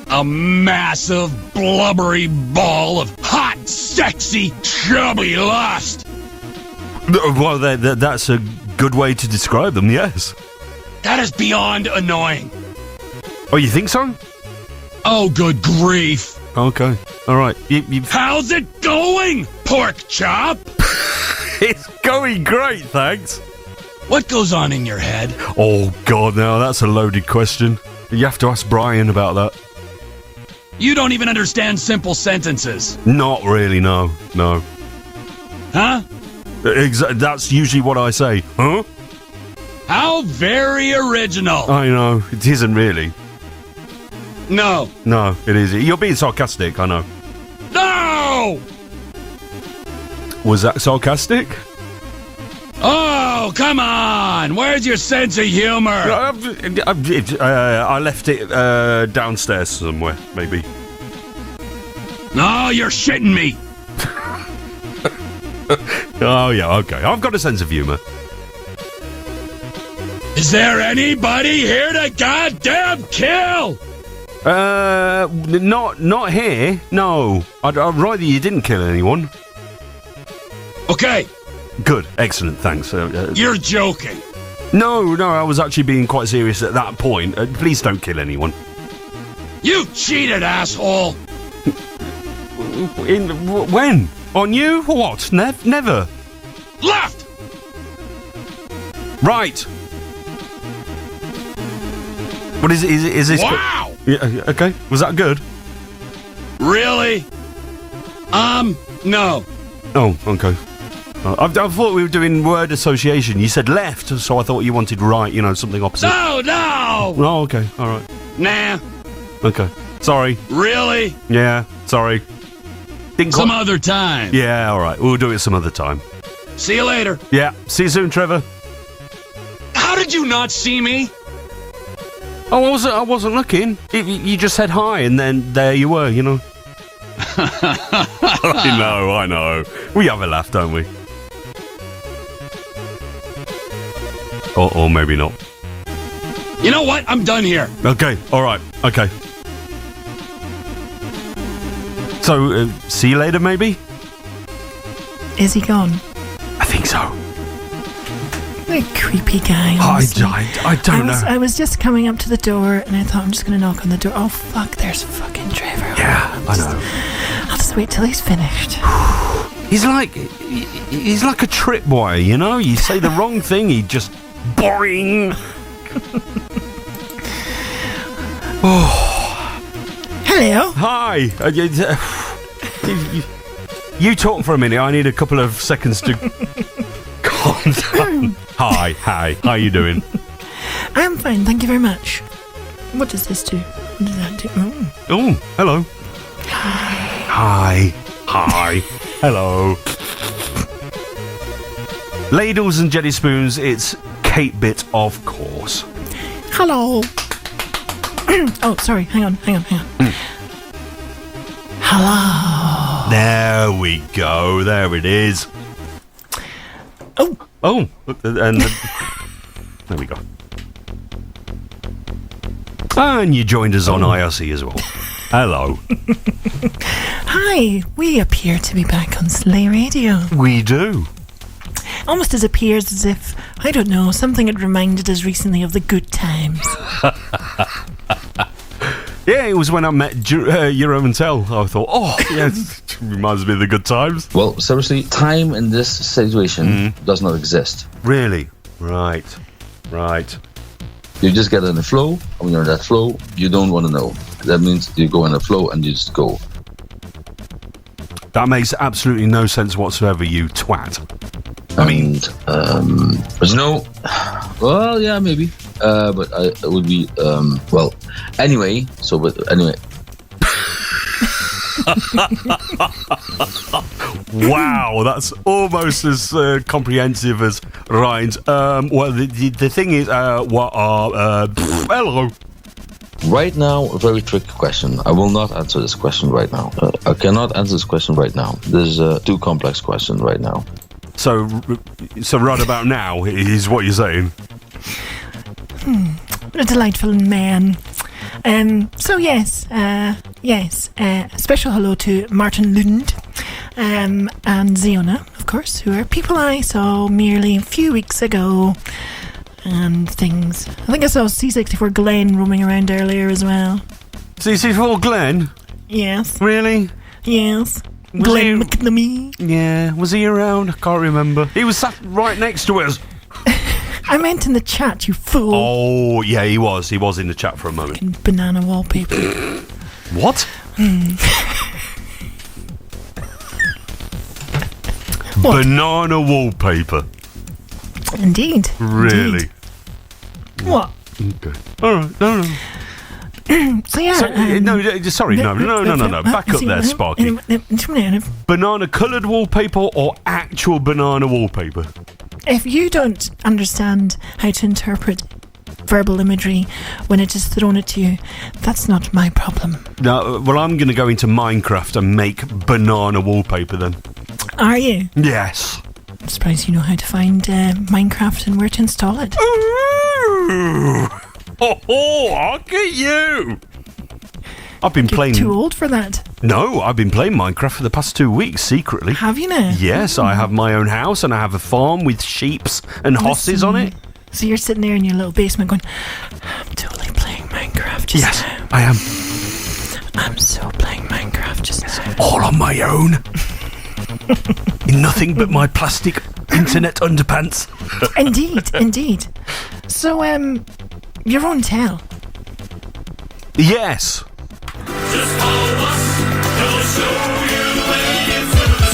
A massive, blubbery ball of hot, sexy, chubby lust. Well, that's a good way to describe them, yes. That is beyond annoying. Oh, you think so? Oh, good grief. Okay, all right. How's it going, pork chop? It's going great, thanks. What goes on in your head? Oh, God, now that's a loaded question. You have to ask Brian about that. You don't even understand simple sentences. Not really, no. Huh? That's usually what I say. Huh? How very original. I know, it isn't really. No, it is. You're being sarcastic, I know. No! Was that sarcastic? Oh, come on! Where's your sense of humor? I left it downstairs somewhere, maybe. No, you're shitting me. Oh, yeah, okay. I've got a sense of humour. Is there anybody here to goddamn kill? Not here. No. I'd rather you didn't kill anyone. Okay. Good. Excellent. Thanks. You're joking. No, I was actually being quite serious at that point. Please don't kill anyone. You cheated, asshole. When? On you? What? Never. Left. Right. What is it? Is this? Wow. Yeah, okay. Was that good? Really? No. Oh, okay. I thought we were doing word association. You said left, so I thought you wanted right, something opposite. No! Oh, okay. All right. Nah. Okay. Sorry. Really? Yeah, sorry. Some other time. Yeah, all right. We'll do it some other time. See you later. Yeah. See you soon, Trevor. How did you not see me? Oh, I wasn't looking. You just said hi, and then there you were, I know. We have a laugh, don't we? Or maybe not. You know what? I'm done here. Okay, alright, okay. So, see you later, maybe? Is he gone? I think so. What a creepy guy. I don't know. I was just coming up to the door, and I thought I'm just going to knock on the door. Oh, fuck, there's fucking Trevor. Yeah, I know. I'll just wait till he's finished. He's like a tripwire, You say the wrong thing, he just boring. Oh. Hello. Hi. You talk for a minute. I need a couple of seconds to calm down. Hi. How you doing? I'm fine, thank you very much. What does this do? What does that do? Oh, hello. Hi. Hello. Ladles and jelly spoons, it's Kate Bit, of course. Hello. Oh, sorry, hang on. Hello. There we go. There it is. Oh, and there we go. And you joined us on IRC as well. Hello. Hi, we appear to be back on Slay Radio. We do. Almost as appears as if, I don't know, something had reminded us recently of the good times. Yeah, it was when I met Euro and Tell. I thought, oh, yeah, it reminds me of the good times. Well, seriously, time in this situation does not exist. Really? Right. You just get in the flow, and when you're in that flow, you don't want to know. That means you go in the flow and you just go. That makes absolutely no sense whatsoever, you twat. But you know, well, yeah, maybe. But it would be, well, anyway, anyway. Wow, that's almost as comprehensive as Ryan's. Well, the thing is, hello. Right now, a very tricky question. I will not answer this question right now. I cannot answer this question right now. This is a too complex question right now. So right about now is what you're saying. What a delightful man. So yes, special hello to Martin Lund and Ziona, of course, who are people I saw merely a few weeks ago, and things. I think I saw C64 Glenn roaming around earlier as well. C64 Glenn? Yes. Really? Yes. Glenn McNamee. Yeah, was he around? I can't remember. He was sat right next to us. I meant in the chat, you fool. Oh, yeah, he was. He was in the chat for a moment. Fucking banana wallpaper. What? Banana wallpaper. Indeed. Really? Indeed. What? Okay. All right. No. So yeah. Sorry. No. Back up there, Sparky. Banana-coloured wallpaper or actual banana wallpaper? If you don't understand how to interpret verbal imagery when it is thrown at you, that's not my problem. No, well, I'm going to go into Minecraft and make banana wallpaper then. Are you? Yes. I'm surprised you know how to find Minecraft and where to install it. Ooh. Oh, look at you! I've been playing. Too old for that. No, I've been playing Minecraft for the past 2 weeks secretly. Have you now? Yes, I have my own house and I have a farm with sheeps and horses on it. So you're sitting there in your little basement going, I'm totally playing Minecraft just now. Yes, I am. I'm so playing Minecraft just now. All on my own. In nothing but my plastic internet underpants. Indeed. So, your own tell. Yes. Just follow us, it'll show you the way into the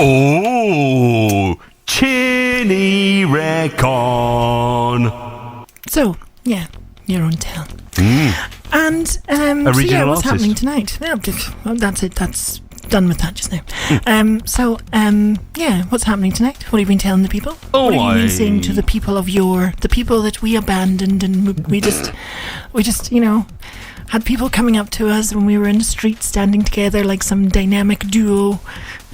Oh, Chinny Recon. So, yeah, your own tell. And, so yeah, what's happening tonight? Yeah, that's it. That's done with that just now. Yeah, what's happening tonight? What have you been telling the people? What have you been saying to the people of yore? The people that we abandoned and we just, you know, had people coming up to us when we were in the street standing together like some dynamic duo,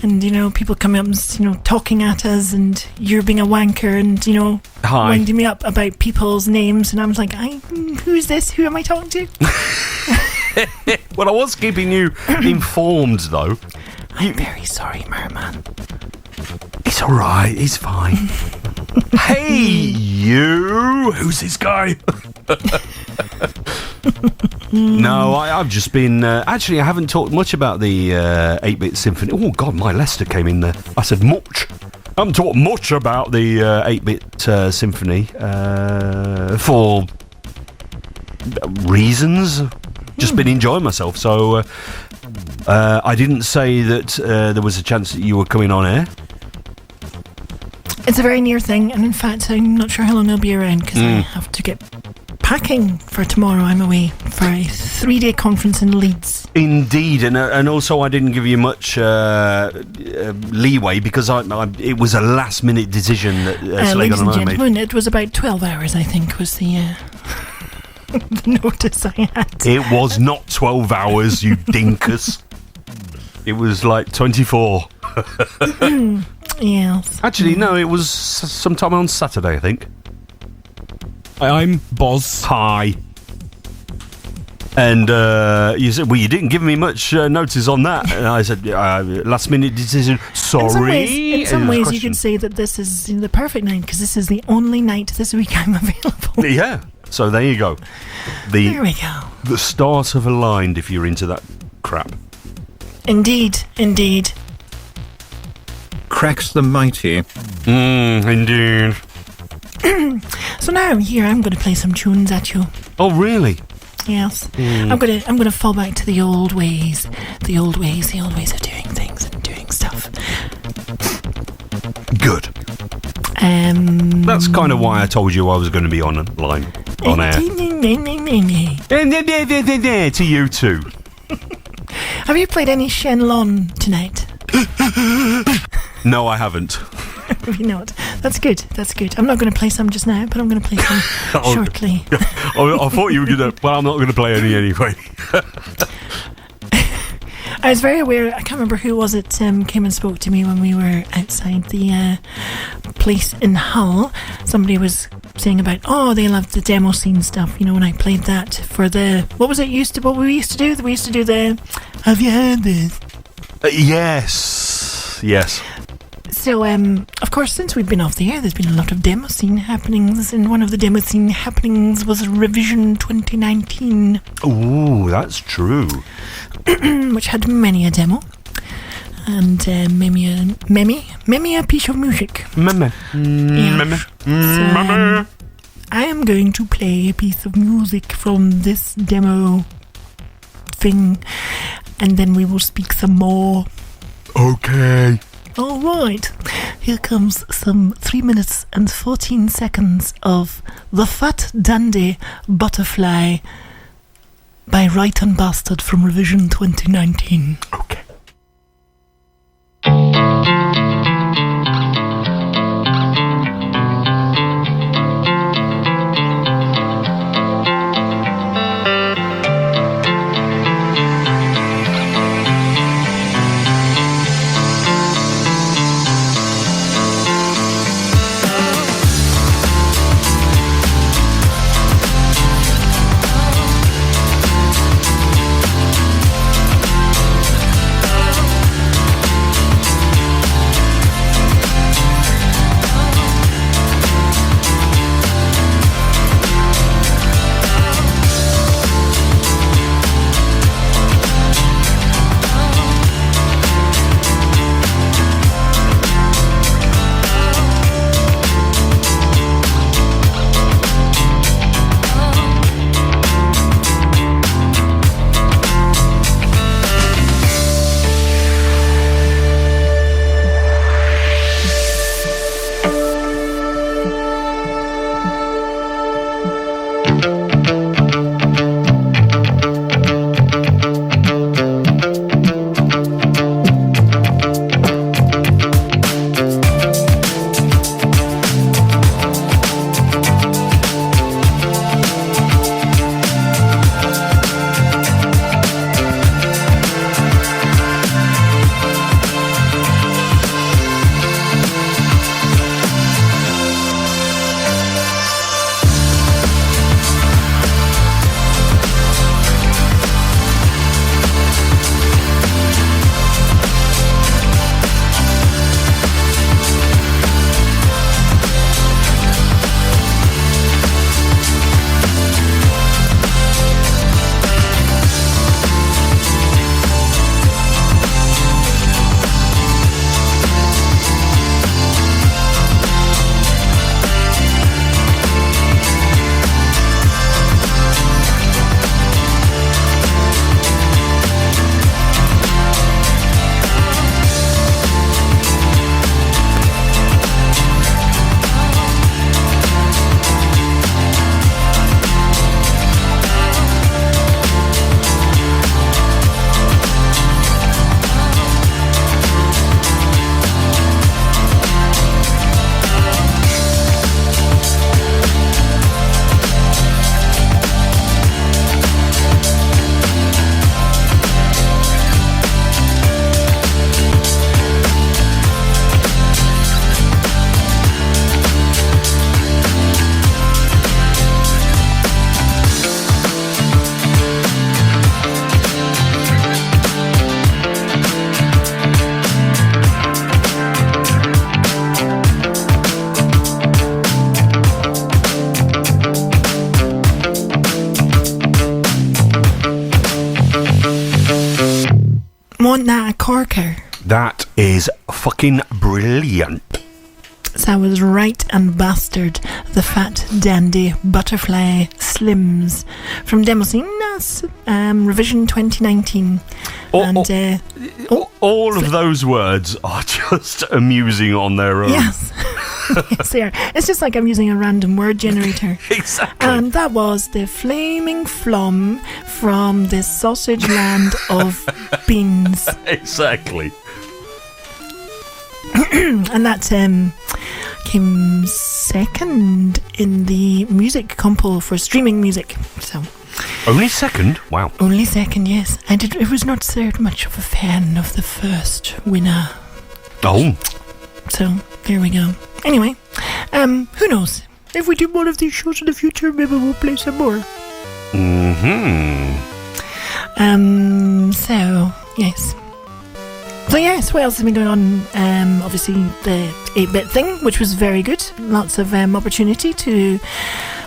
and, you know, people coming up and, you know, talking at us, and you're being a wanker and, you know, winding me up about people's names, and I was like, who's this? Who am I talking to? Well, I was keeping you informed, though. I'm very sorry, Merman. It's alright, he's fine. Hey, you! Who's this guy? No, I've just been... actually, I haven't talked much about the 8-bit symphony. Oh, God, my Leicester came in there. I said much. I haven't talked much about the 8-bit symphony for reasons. Just been enjoying myself, so I didn't say that there was a chance that you were coming on air. It's a very near thing, and in fact, I'm not sure how long I'll be around because I have to get packing for tomorrow. I'm away for a 3-day conference in Leeds. Indeed, and also I didn't give you much leeway because it was a last-minute decision that Ladies and Slegan and I made. gentlemen, it was about 12 hours, I think, was the notice I had. It was not 12 hours, you dinkus. It was like 24. Yes. Actually, no, it was sometime on Saturday, I think. I'm Boz. Hi. And you said, well, you didn't give me much notice on that. And I said, last minute decision. Sorry. In some ways you could say that this is the perfect night because this is the only night this week I'm available. Yeah. So there you go. There we go. The stars have aligned if you're into that crap. Indeed. Cracks the mighty. Indeed. So now here I'm going to play some tunes at you. Oh, really? Yes. I'm gonna fall back to the old ways of doing things and doing stuff. Good. That's kind of why I told you I was going to be on air. To you too. Have you played any Shenlong tonight? No, I haven't. Have you not? That's good. I'm not going to play some just now, but I'm going to play some shortly. I thought you were going to... Well, I'm not going to play any anyway. I was very aware, I can't remember who was it came and spoke to me when we were outside the place in Hull. Somebody was saying about, they loved the demo scene stuff, when I played that for the... What we used to do? We used to do the... Have you heard this? Yes. So, of course, since we've been off the air, there's been a lot of demo scene happenings, and one of the demo scene happenings was Revision 2019. Ooh, that's true. Which had many a demo. And many a piece of music. Meme. So, I am going to play a piece of music from this demo thing, and then we will speak some more. Okay. All right, here comes some 3 minutes and 14 seconds of The Fat Dandy Butterfly by Right and Bastard from Revision 2019. Okay. corker. That is fucking brilliant. So I was right and bastard, the fat dandy butterfly slims from Demoscene's revision 2019. All of those words are just amusing on their own. Yes. Yes, they are. It's just like I'm using a random word generator. Exactly. And that was the flaming flom from the sausage land of beans. Exactly. And that came second in the music compo for streaming music. So only second? Wow. Only second, yes. It was not so much of a fan of the first winner. Oh. So there we go. Anyway, who knows? If we do more of these shows in the future, maybe we'll play some more. So yes. So yes, what else has been going on? Obviously the 8-bit thing, which was very good. Lots of opportunity to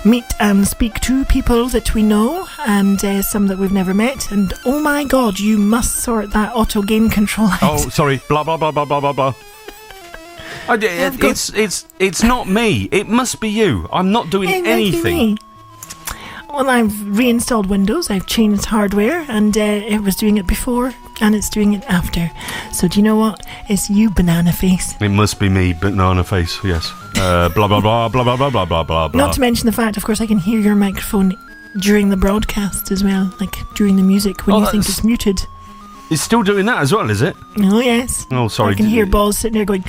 meet and speak to people that we know, and some that we've never met. And oh my god, you must sort that auto game control out. Oh, sorry. Blah blah blah blah blah blah blah. It's not me. It must be you. I'm not doing anything. Well, I've reinstalled Windows, I've changed hardware, and it was doing it before, and it's doing it after. So do you know what? It's you, Banana Face. It must be me, Banana Face, yes. Blah, blah, blah, blah, blah, blah, blah, blah, blah. Not to mention the fact, of course, I can hear your microphone during the broadcast as well, like during the music when you think it's muted. It's still doing that as well, is it? Oh, yes. Oh, sorry. I can hear Balls sitting there going...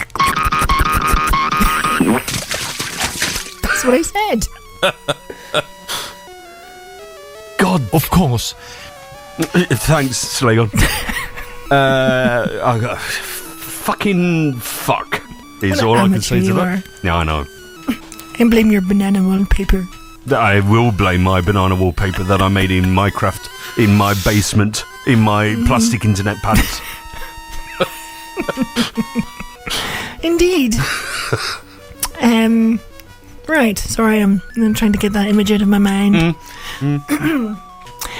That's what I said. God, of course. Thanks, Slagon. Fucking fuck is all I can say to that. Yeah, I know. And blame your banana wallpaper. I will blame my banana wallpaper that I made in Minecraft in my basement in my plastic internet pants. Indeed. Right, sorry, I'm trying to get that image out of my mind.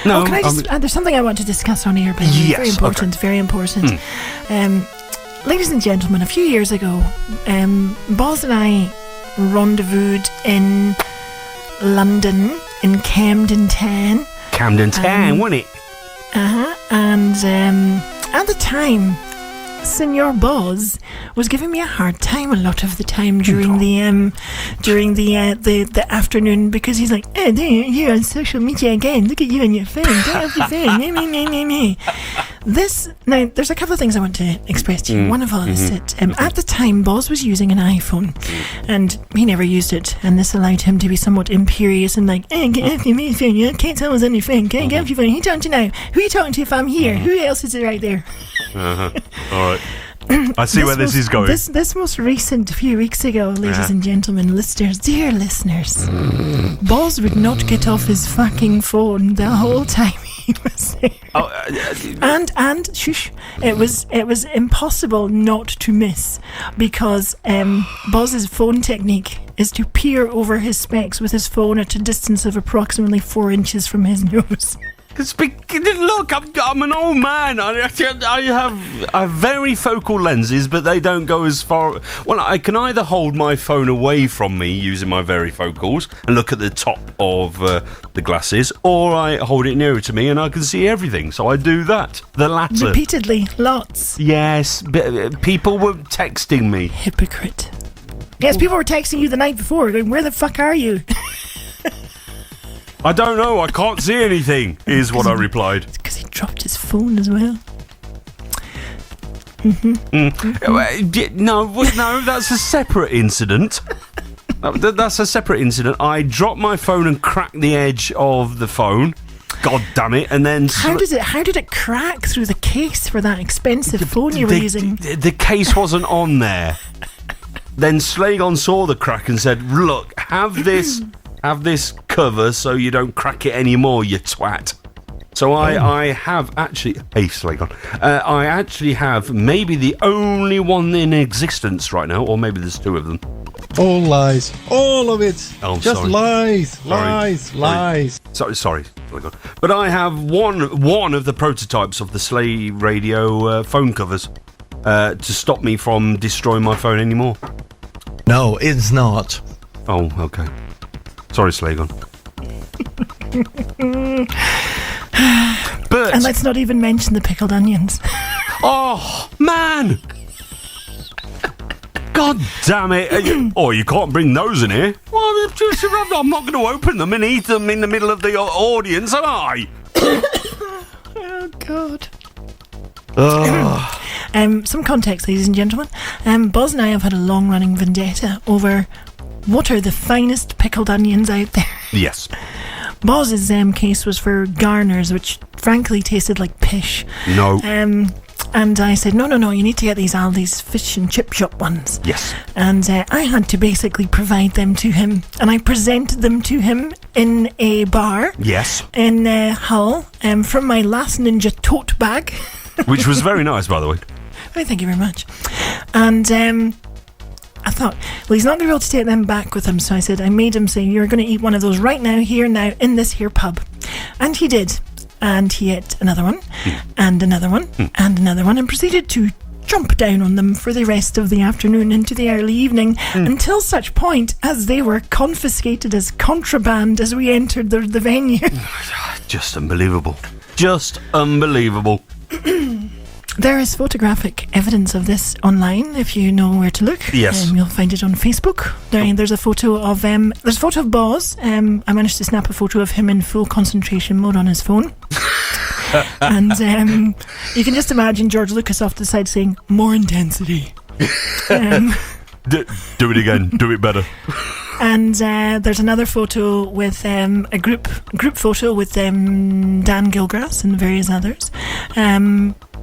No, can I just, there's something I want to discuss on here, Ben. Yes, very important, very important. Ladies and gentlemen, a few years ago, Boz and I rendezvoused in London, in Camden Town. Camden Town, wasn't it? And at the time, Senor Boz was giving me a hard time a lot of the time during the afternoon, because he's like, "Oh, there you're on social media again. Look at you on your phone. Get off your phone." Now, there's a couple of things I want to express to you. One of all is that at the time, Boz was using an iPhone, and he never used it, and this allowed him to be somewhat imperious and like, "Hey, get off your phone. You can't tell us on your phone. Get off your phone. Who are you talking to now? Who are you talking to if I'm here? Who else is it right there?" All right. I see where this is going. This most recent few weeks ago, ladies and gentlemen, listeners, dear listeners, Boz would not get off his fucking phone the whole time he was there. And shush, it was impossible not to miss, because Boz's phone technique is to peer over his specs with his phone at a distance of approximately 4 inches from his nose. Look, I'm an old man. I have very focal lenses, but they don't go as far. Well, I can either hold my phone away from me using my varifocals and look at the top of the glasses, or I hold it nearer to me and I can see everything. So I do that. The latter. Repeatedly, lots. Yes, people were texting me. Hypocrite. Yes, people were texting you the night before going, "Where the fuck are you?" I don't know, I can't see anything, is what I replied. It's because he dropped his phone as well. No, that's a separate incident. That's a separate incident. I dropped my phone and cracked the edge of the phone. God damn it! And then how did it crack through the case for that expensive phone you were using? The case wasn't on there. Then Slagon saw the crack and said, "Look, have this cover so you don't crack it anymore, you twat." So I have actually... Hey, Slagon. I actually have maybe the only one in existence right now, or maybe there's two of them. All lies. All of it. Oh, just sorry. lies. Sorry. But I have one of the prototypes of the Slay Radio phone covers to stop me from destroying my phone anymore. No, it's not. Oh, okay. Sorry, Slagon. But and let's not even mention the pickled onions. Oh, man! God damn it. Oh, you can't bring those in here. Well, I'm not going to open them and eat them in the middle of the audience, am I? Oh, God. Some context, ladies and gentlemen. Boz and I have had a long-running vendetta over what are the finest pickled onions out there. Yes. Boz's case was for Garner's, which frankly tasted like pish. No. And I said, no, you need to get these Aldi's fish and chip shop ones. Yes. And I had to basically provide them to him. And I presented them to him in a bar. Yes. In Hull, from my last Ninja tote bag. Which was very nice, by the way. Oh, thank you very much. And I thought, well, he's not going to be able to take them back with him. So I said, I made him say, you're going to eat one of those right now, here, now, in this here pub. And he did. And he ate another one, and another one, and another one, and proceeded to jump down on them for the rest of the afternoon into the early evening, until such point as they were confiscated as contraband as we entered the venue. Just unbelievable. Just unbelievable. There is photographic evidence of this online if you know where to look. Yes. You'll find it on Facebook. There's a photo of Boz. I managed to snap a photo of him in full concentration mode on his phone. And you can just imagine George Lucas off to the side saying, more intensity. Do it again. Do it better. And there's another photo with a group photo with Dan Gilgrass and various others.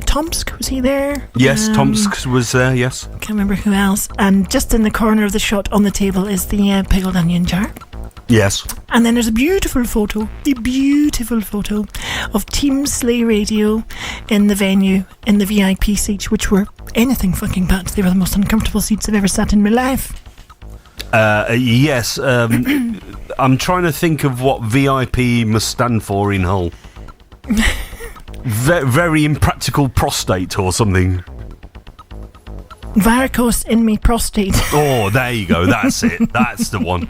Tomsk, was he there? Yes, Tomsk was there, yes. Can't remember who else. And just in the corner of the shot on the table is the pickled onion jar. Yes. And then there's a beautiful photo of Team Slay Radio in the venue, in the VIP seats, which were anything fucking but. They were the most uncomfortable seats I've ever sat in my life. Yes. I'm trying to think of what VIP must stand for in Hull. Very impractical prostate or something. Varicose in me prostate. Oh, there you go. That's it. That's the one.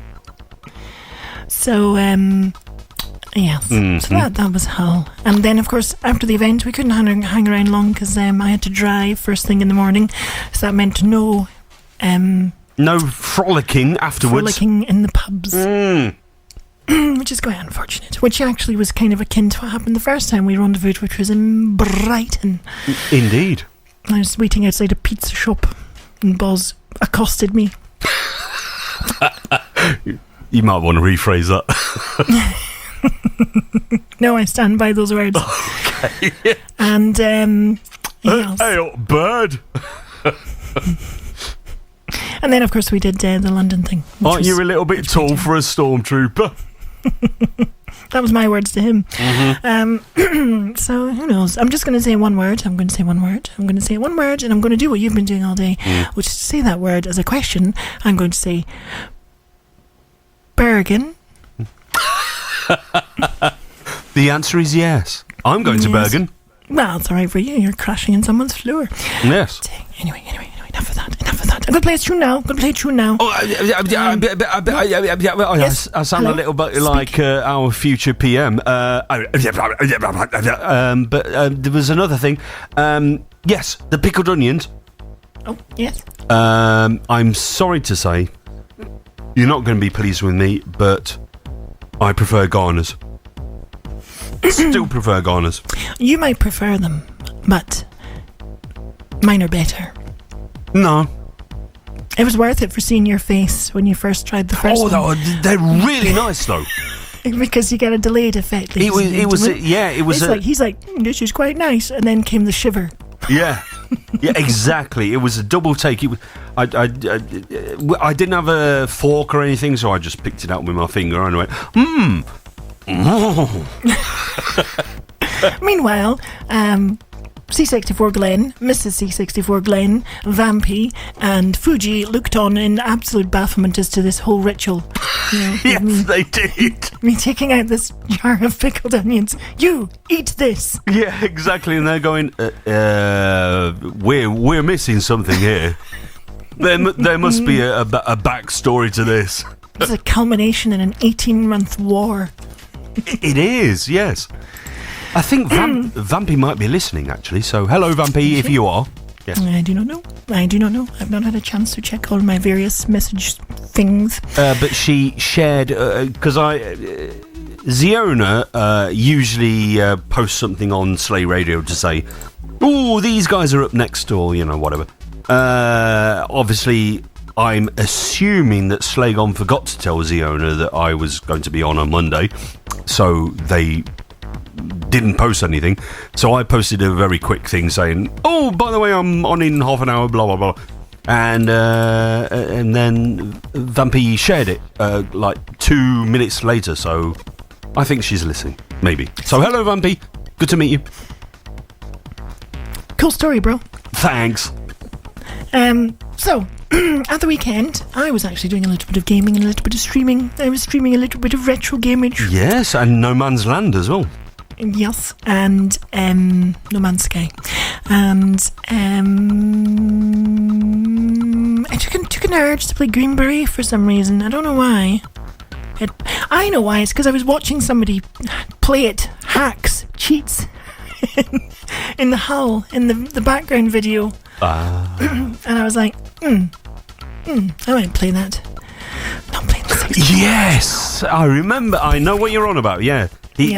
So, yes. Mm-hmm. So that was Hull. And then, of course, after the event, we couldn't hang around long because I had to drive first thing in the morning. So that meant no frolicking afterwards. Frolicking in the pubs. Which is quite unfortunate. Which actually was kind of akin to what happened the first time we rendezvoused, which was in Brighton. Indeed. I was waiting outside a pizza shop and Boz accosted me. You might want to rephrase that. No, I stand by those words. Okay. And hey, bird. And then, of course, we did the London thing. Aren't you a little bit tall for a stormtrooper? That was my words to him. Mm-hmm. So, who knows? I'm just going to say one word. I'm going to say one word. I'm going to say one word, and I'm going to do what you've been doing all day, which is to say that word as a question. I'm going to say Bergen. The answer is yes. I'm going to Bergen. Well, it's all right for you. You're crashing in someone's floor. Yes. Anyway, enough of that. I'm going to play a tune now. I sound a little bit like our future PM. But there was another thing. Yes, the pickled onions. Oh, yes. I'm sorry to say, you're not going to be pleased with me, but I prefer Garner's. Still prefer Garner's. You might prefer them, but mine are better. No. It was worth it for seeing your face when you first tried the first one. Oh, they're really nice, though. Because you get a delayed effect. It was. He's like, this is quite nice, and then came the shiver. Yeah, exactly. It was a double take. I didn't have a fork or anything, so I just picked it up with my finger and went, Meanwhile, C64 Glenn, Mrs. C64 Glenn, Vampy, and Fuji looked on in absolute bafflement as to this whole ritual. You know, yes, they did. Me taking out this jar of pickled onions. You eat this. Yeah, exactly. And they're going, we're missing something here. There must be a backstory to this. It's a culmination in an 18-month war. It is, yes. I think Vampy might be listening, actually. So, hello, Vampy, if you are. Yes. I do not know. I've not had a chance to check all my various message things. But she shared, because Ziona usually posts something on Slay Radio to say, oh, these guys are up next, or, you know, whatever. Obviously, I'm assuming that Slagon forgot to tell Ziona that I was going to be on Monday, so they didn't post anything. So I posted a very quick thing saying, oh, by the way, I'm on in half an hour, blah, blah, blah. And then Vampy shared it like 2 minutes later, so I think she's listening, maybe. So hello, Vampy. Good to meet you. Cool story, bro. Thanks. So, at the weekend, I was actually doing a little bit of gaming and a little bit of streaming. I was streaming a little bit of retro gamage. Yes, and No Man's Land as well. Yes, and No Man's Sky. And I took an urge to play Green Beret for some reason. I don't know why. I know why. It's because I was watching somebody play it, hacks, cheats, in the hull, in the background video. And I was like, I might play that. Not playing the 64. Yes, I remember. I know what you're on about. Yeah, he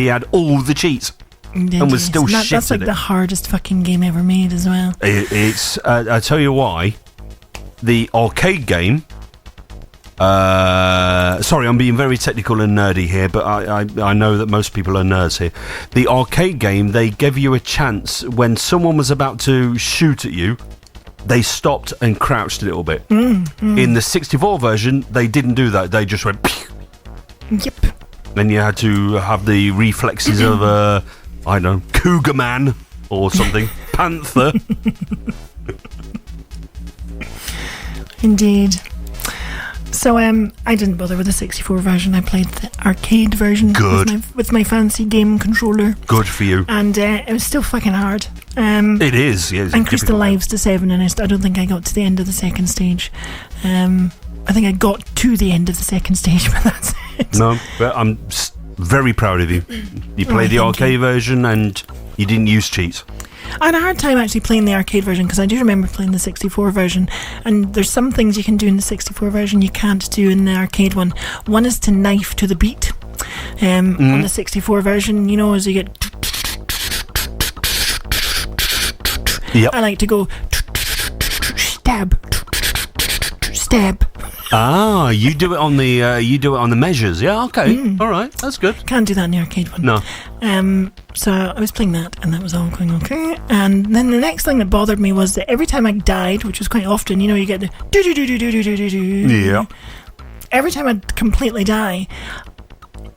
had all the cheats and was still shit That's like at the hardest fucking game ever made as well. It's. I tell you why. The arcade game. Sorry, I'm being very technical and nerdy here, but I know that most people are nerds here. The arcade game, they gave you a chance when someone was about to shoot at you. They stopped and crouched a little bit. In the 64 version, they didn't do that. They just went. Pew! Yep. Then you had to have the reflexes of I don't know, Cougar Man or something, Panther. Indeed. So I didn't bother with the 64 version. I played the arcade version. Good. With my fancy game controller. Good for you. And it was still fucking hard. It is. Yeah, I increased the lives to 7, and I don't think I got to the end of the second stage. I think I got to the end of the second stage, but that's it. No, but I'm very proud of you. You played the arcade version and you didn't use cheats. I had a hard time actually playing the arcade version because I do remember playing the 64 version, and there's some things you can do in the 64 version you can't do in the arcade one. One is to knife to the beat. On the 64 version, you know, as you get... Yep. I like to go... Stab. Stab. Ah, you do it on the measures. Yeah, okay. All right, that's good. Can't do that in the arcade one. No. So I was playing that, and that was all going okay. And then the next thing that bothered me was that every time I died, which was quite often, you know, you get the do-do-do-do-do-do-do-do. Yeah. Every time I'd completely die,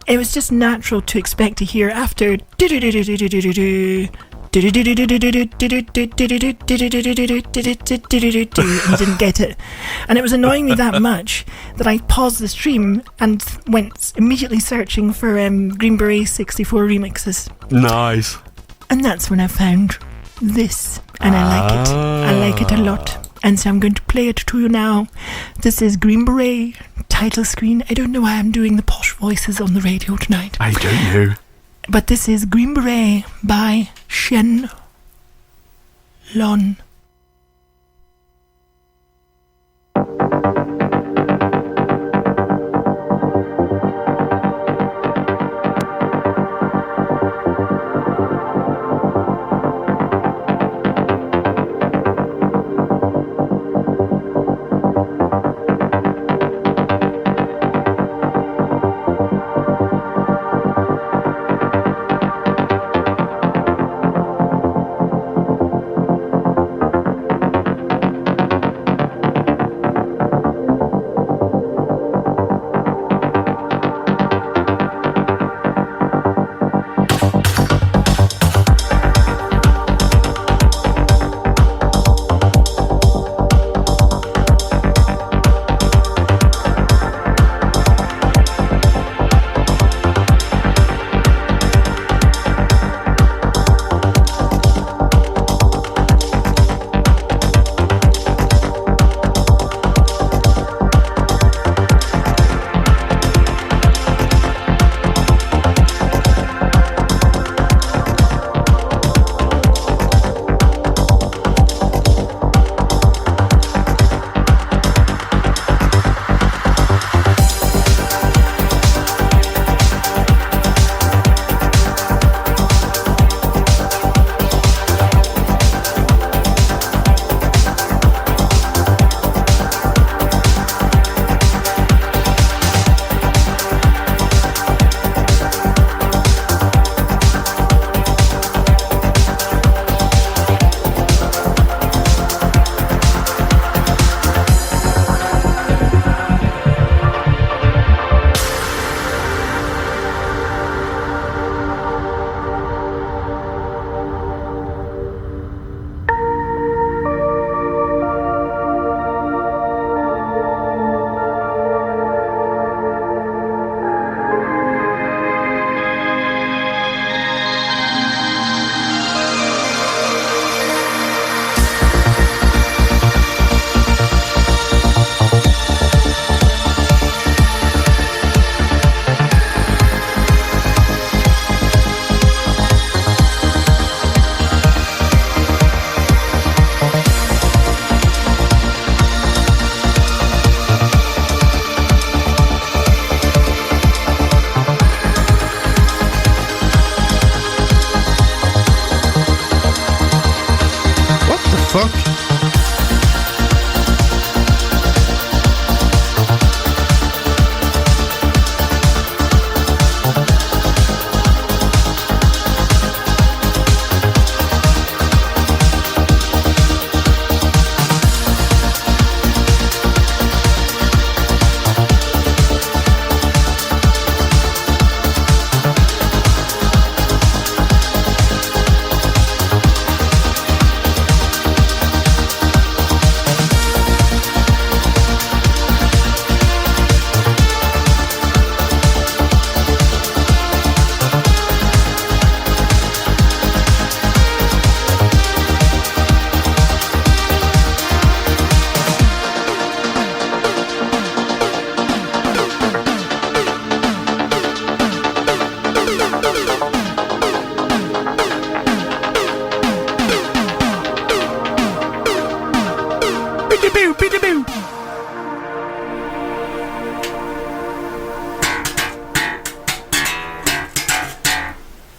it was just natural to expect to hear after do-do-do-do-do-do-do-do. You didn't get it, and it was annoying me that much that I paused the stream and went immediately searching for Green Beret 64 remixes. Nice. And that's when I found this, and I like it. I like it a lot, and so I'm going to play it to you now. This is Green Beret title screen. I don't know why I'm doing the posh voices on the radio tonight. I don't know. But this is Green Beret by Shen Lon.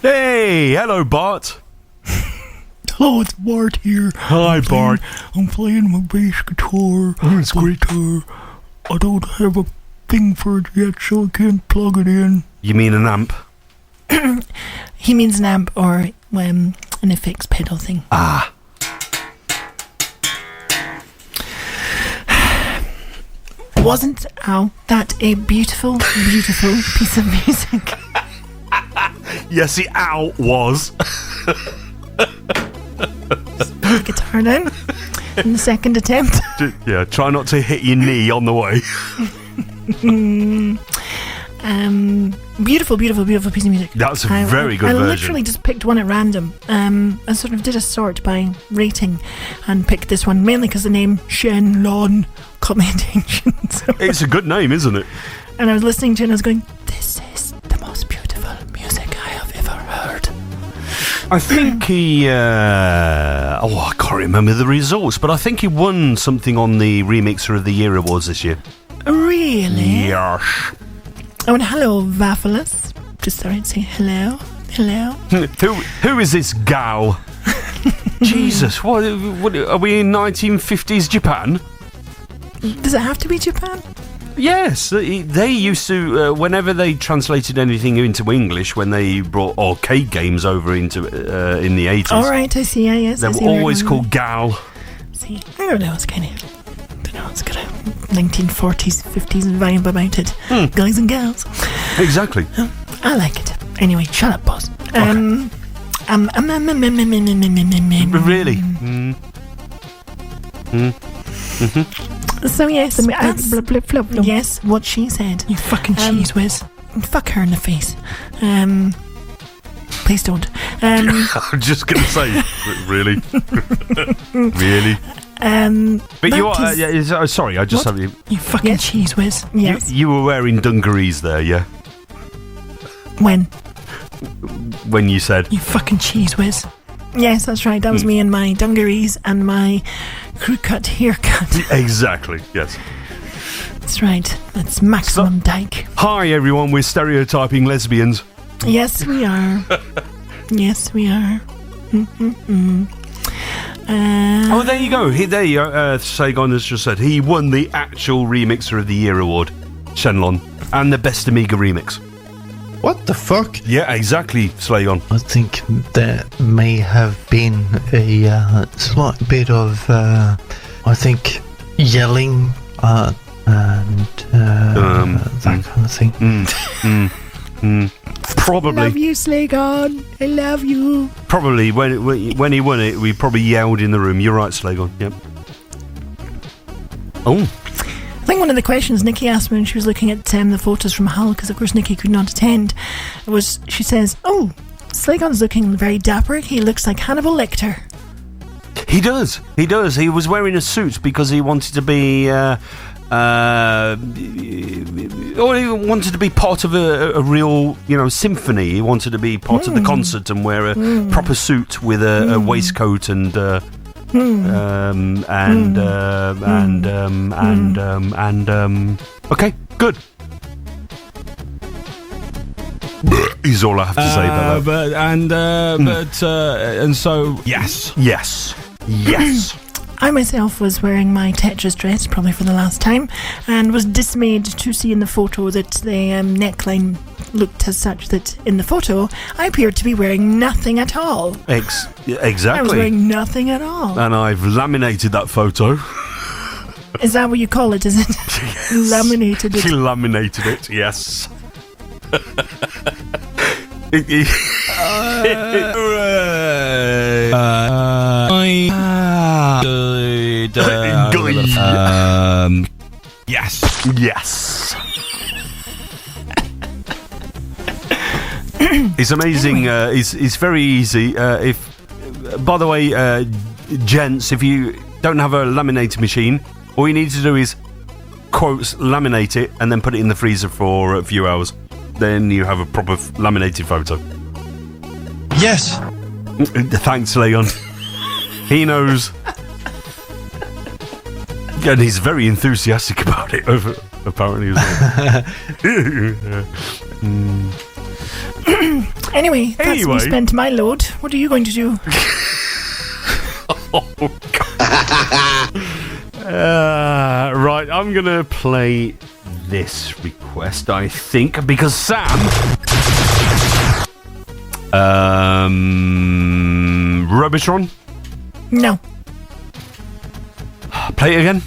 Hey, hello, Bart. Hello, it's Bart here. Hi, Bart. I'm playing my bass guitar. Oh, it's great. I don't have a thing for it yet, so I can't plug it in. You mean an amp? He means an amp or an effects pedal thing. Ah. Wasn't that a beautiful, beautiful piece of music? Yes, the ow was. Put the guitar down in the second attempt. Yeah, try not to hit your knee on the way. Beautiful, beautiful, beautiful piece of music. That's a very good version. I literally just picked one at random. I sort of did a sort by rating and picked this one mainly because the name Shen Lon caught my attention. So. It's a good name, isn't it? And I was listening to it and I was going, this is the most beautiful music I have ever heard. I think he... I can't remember the results, but I think he won something on the Remixer of the Year Awards this year. Really? Yes. Oh, and hello, Vaphilus. Just thought I'd say hello. Hello. Who is this gal? Jesus, what are we in 1950s Japan? Does it have to be Japan? Yes, they used to, whenever they translated anything into English, when they brought arcade games over into in the 80s. All right, I see. Yes, they were always called gal. See, I don't know. It's kind of, it's got a 1940s, 50s vibe about it. Guys and girls. Exactly. I like it. Anyway, shut up, boss. Okay. Really? So yes, yes, what she said. You fucking cheese whiz. Fuck her in the face. Please don't. I'm just gonna say, really, really. But you are. Sorry, I just have you. You fucking cheese whiz. Yes. You were wearing dungarees there, yeah. When you said you fucking cheese whiz. Yes, that's right. That was me in my dungarees and my crew cut haircut. Exactly, yes. That's right. That's Maximum Dyke. Hi, everyone. We're stereotyping lesbians. Yes, we are. Yes, we are. Oh, there you go. There you go. Saigon has just said he won the actual Remixer of the Year award, Shenlong, and the Best Amiga Remix. What the fuck? Yeah, exactly, Slagon. I think there may have been a slight bit of, I think, yelling and that kind of thing. Probably. I love you, Slagon. I love you. Probably when he won it, we probably yelled in the room. You're right, Slagon. Yep. Oh. I think one of the questions Nikki asked me when she was looking at the photos from Hull, because of course Nikki could not attend, was she says, "Oh, Slagon's looking very dapper. He looks like Hannibal Lecter." He does. He does. He was wearing a suit because he wanted to be, or he wanted to be part of a real, symphony. He wanted to be part of the concert and wear a proper suit with a waistcoat and. Okay, good. Is all I have to say about that. And so yes. I myself was wearing my Tetris dress, probably for the last time, and was dismayed to see in the photo that the neckline looked as such that in the photo I appeared to be wearing nothing at all. Exactly. I was wearing nothing at all. And I've laminated that photo. Is that what you call it, is it? Yes. Laminated it. She laminated it, yes. Yes. It's amazing. It's very easy. By the way, gents, if you don't have a laminating machine, all you need to do is quotes laminate it and then put it in the freezer for a few hours. Then you have a proper laminated photo. Yes. Thanks, Leon. He knows. And he's very enthusiastic about it, apparently, as well. Anyway, that's me spent my load. What are you going to do? Right, I'm going to play this request, I think, because Sam... Robotron? No. Play it again.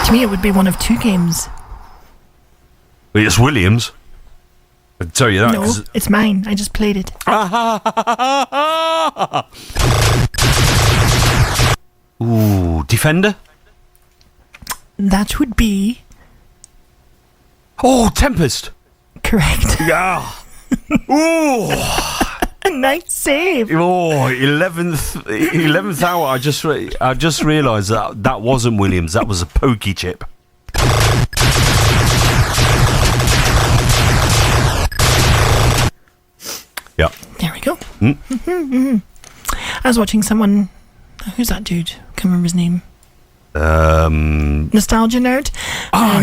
To me, it would be one of two games. It's Williams. I can tell you that. No, it's mine. I just played it. Ooh, Defender? That would be... Oh, Tempest. Correct. Yeah. Ooh. Nice save. Oh, 11th hour. I just realised that wasn't Williams. That was a pokey chip. Yeah. There we go. I was watching someone. Who's that dude? Can't remember his name. Nostalgia Nerd.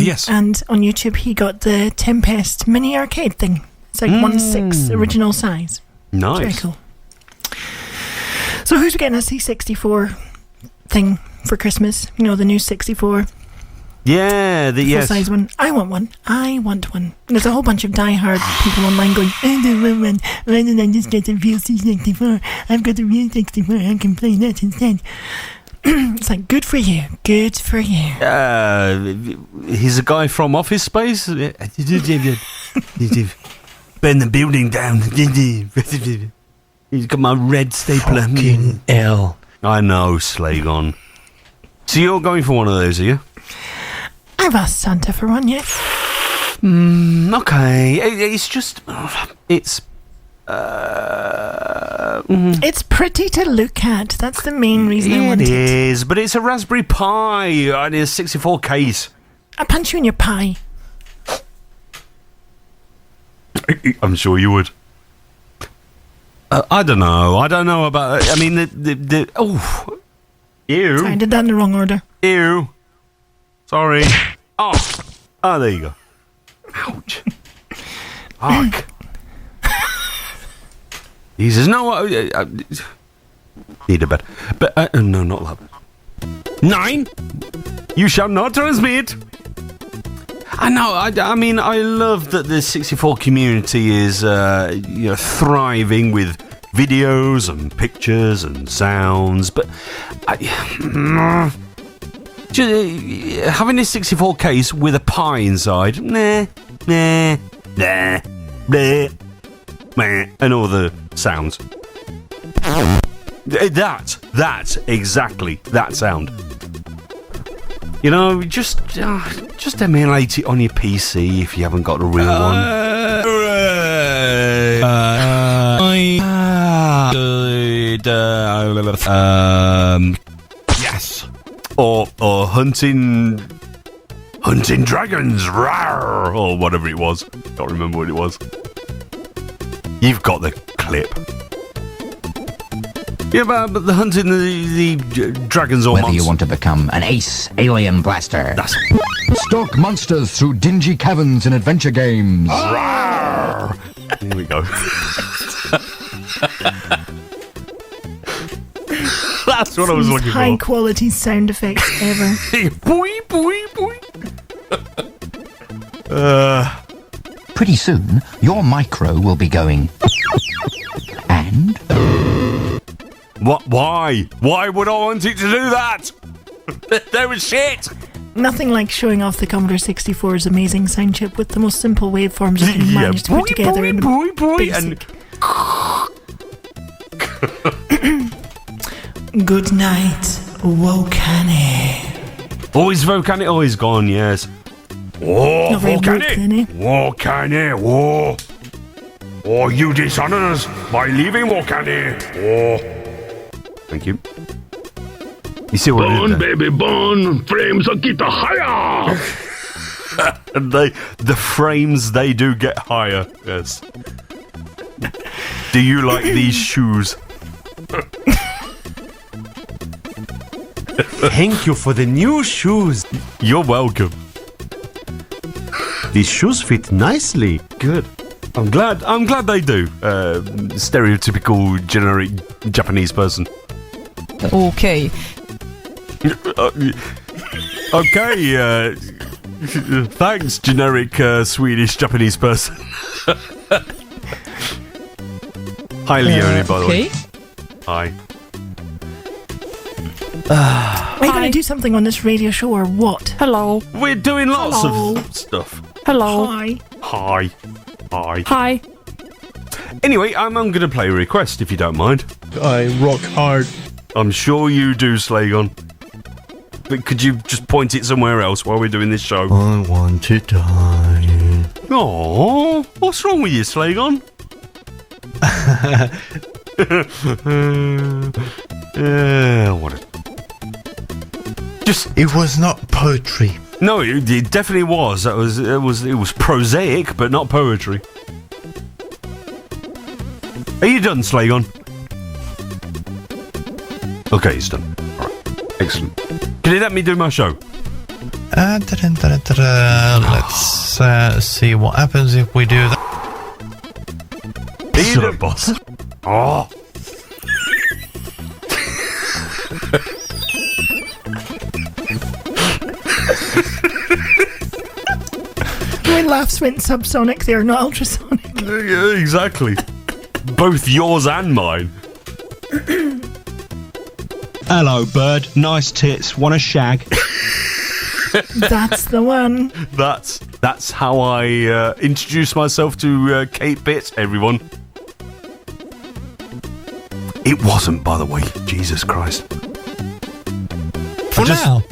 Yes. And on YouTube, he got the Tempest mini arcade thing. It's like 1/6 original size. Nice. It's very cool. So who's getting a C64 thing for Christmas? You know, the new 64. Yeah, full size one. I want one. And there's a whole bunch of diehard people online going, I don't want one. Why don't I just get a real C64? I've got a real 64. I can play that instead. It's like, good for you. Good for you. He's a guy from Office Space. Burn the building down. He's got my red stapler. Fucking hell. I know, Slagon. So you're going for one of those, are you? I've asked Santa for one, yes. Okay. It's just... It's pretty to look at. That's the main reason I want it. It is, but it's a Raspberry Pi and it's a 64 case. I'll punch you in your pie. I'm sure you would. I don't know. I don't know about... I mean, the oh. Ew. Sorry, I did that in the wrong order. Ew. Sorry. Oh, there you go. Ouch. Fuck. Jesus, no, need a bed. But, no, not that. 9! You shall not transmit! I know, I mean, I love that the 64 community is, thriving with videos and pictures and sounds, but having a 64 case with a pie inside, nah, and all the sounds. Exactly that sound. You know, just emulate it on your PC if you haven't got a real one. Yes. Or hunting dragons, rawr, or whatever it was. Can't remember what it was. You've got the clip. Yeah, but the hunting the dragons or whether monsters. You want to become an ace alien blaster. Stalk monsters through dingy caverns in adventure games. Rawr. Here we go. That's what I was looking for. High quality sound effects ever. Boing, boing, boing. Pretty soon, your micro will be going. And? What? Why? Why would I want it to do that? That was shit. Nothing like showing off the Commodore 64's amazing sound chip with the most simple waveforms you can manage to put together in basic. Good night, WOO-WOOH. Always Volcanic, always gone, yes. Oh, Not very Volcanic! WOO-WOOH, whoa! Oh, you dishonor us by leaving WOO-WOOH. Oh. Thank you. You see what I did there? Baby, bone, frames are get higher! And the frames, they do get higher, yes. Do you like these shoes? Thank you for the new shoes. You're welcome. These shoes fit nicely. Good. I'm glad they do. Stereotypical, generic Japanese person. Okay. Okay. Thanks, generic Swedish Japanese person. Hi, Leonie, by the way. Hi. Are you going to do something on this radio show or what? Hello. We're doing lots of stuff. Hello. Hi. Hi. Hi. Hi. Anyway, I'm going to play a request, if you don't mind. I rock hard. I'm sure you do, Slagon. But could you just point it somewhere else while we're doing this show? I want to die. Aww, what's wrong with you, Slagon? It was not poetry. No, it definitely was. It was prosaic, but not poetry. Are you done, Slagon? Okay, he's done. All right, excellent. Can you let me do my show? Let's see what happens if we do that. Shut up, boss. Oh. My laughs went subsonic there, not ultrasonic. Yeah, exactly. Both yours and mine. Hello, bird. Nice tits. Want a shag? That's the one. That's how I introduce myself to Kate Bitt, everyone. It wasn't, by the way. Jesus Christ. For now,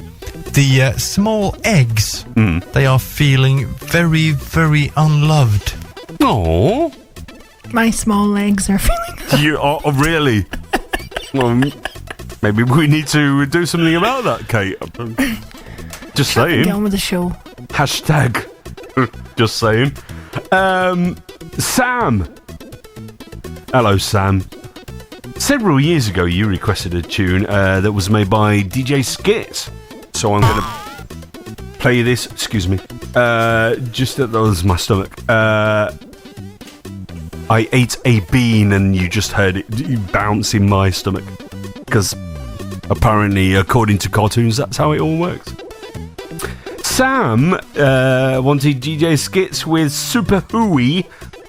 the small eggs, they are feeling very, very unloved. Aww. My small legs are feeling... You are really? Well, maybe we need to do something about that, Kate. Just saying. Get on with the show. Hashtag. Just saying. Sam. Hello, Sam. Several years ago, you requested a tune that was made by DJ Skit. So I'm going to play this. Excuse me. Just that was my stomach. I ate a bean and you just heard it bounce in my stomach. Because apparently, according to cartoons, that's how it all works. Sam wanted DJ Skits with Super Hooey,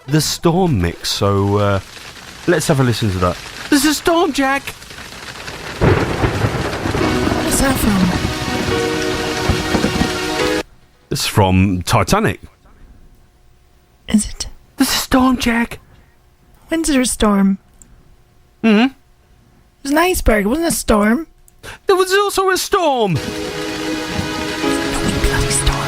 the Storm mix. So let's have a listen to that. This is Storm Jack. What's that from? It's from Titanic. Is it? This is Storm Jack. When's there a storm? Hmm? It was an iceberg, it wasn't a storm. There was also a storm. Bloody storm.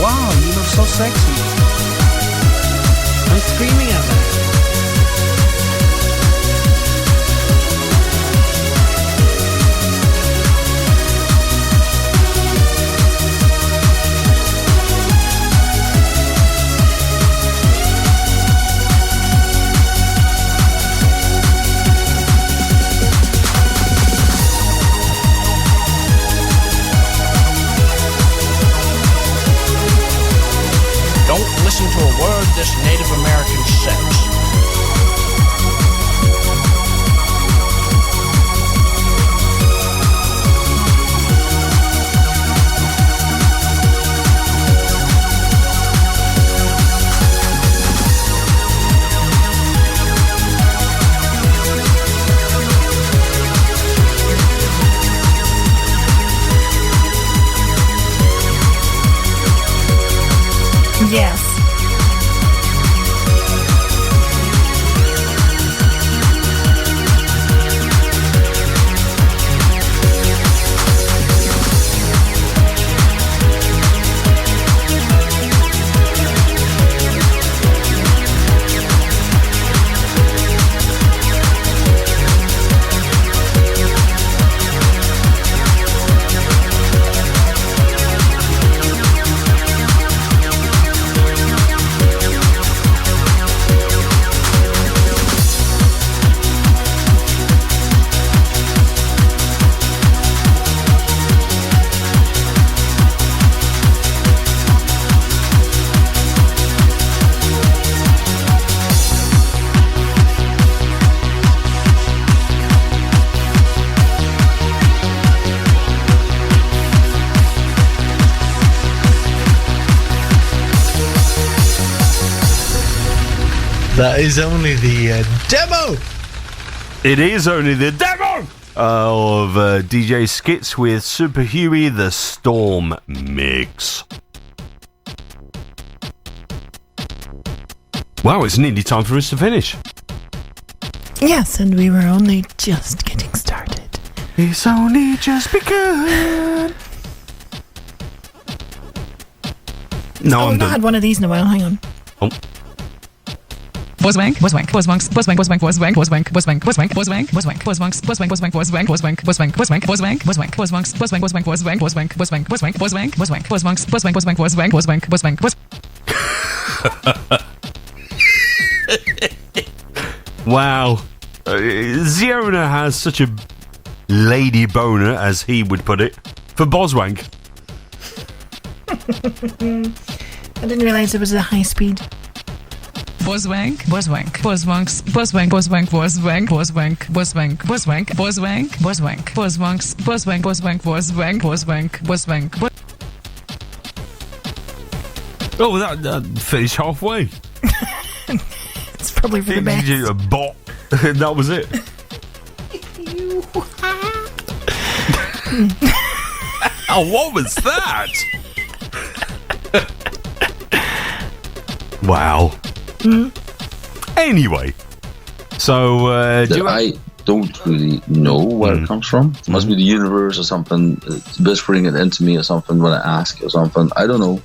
Wow, you look so sexy. I'm screaming at that. Don't listen to a word this Native American says. Yes. That is only the demo! It is only the demo of DJ Skits with Super Huey the Storm Mix. Wow, it's nearly time for us to finish. Yes, and we were only just getting started. It's only just begun. No, I've not had one of these in a while. Hang on. Oh. Bozwank, bozwank, bozwanks, bozwank, bozwank, bozwank, bozwank, bozwank, bozwank, bozwank, bozwank, bozwanks, bozwank, bozwank, bozwank, bozwank, bozwank, bozwank, bozwank, bozwank, bozwanks, bozwank, bozwank, bozwank, bozwank, bozwank, bozwank, bozwank, bozwank, bozwanks, bozwank, bozwank, bozwank, bozwank, bozwank, Wow. Ziona has such a lady boner, as he would put it, for Bozwank. I didn't realise it was a high speed. Bozwank, bozwank, bozwanks, bozwank, bozwank, bozwank, bozwank, bozwank, bozwank, bozwank, bozwank, bozwanks, bozwank, bozwank, bozwank, bozwank, bozwank. Oh, that finished halfway. It's probably for the best. A bot. That was it. Oh, what was that? Wow. Anyway, so I don't really know where it comes from. It must be the universe or something whispering it into me or something when I ask or something. I don't know.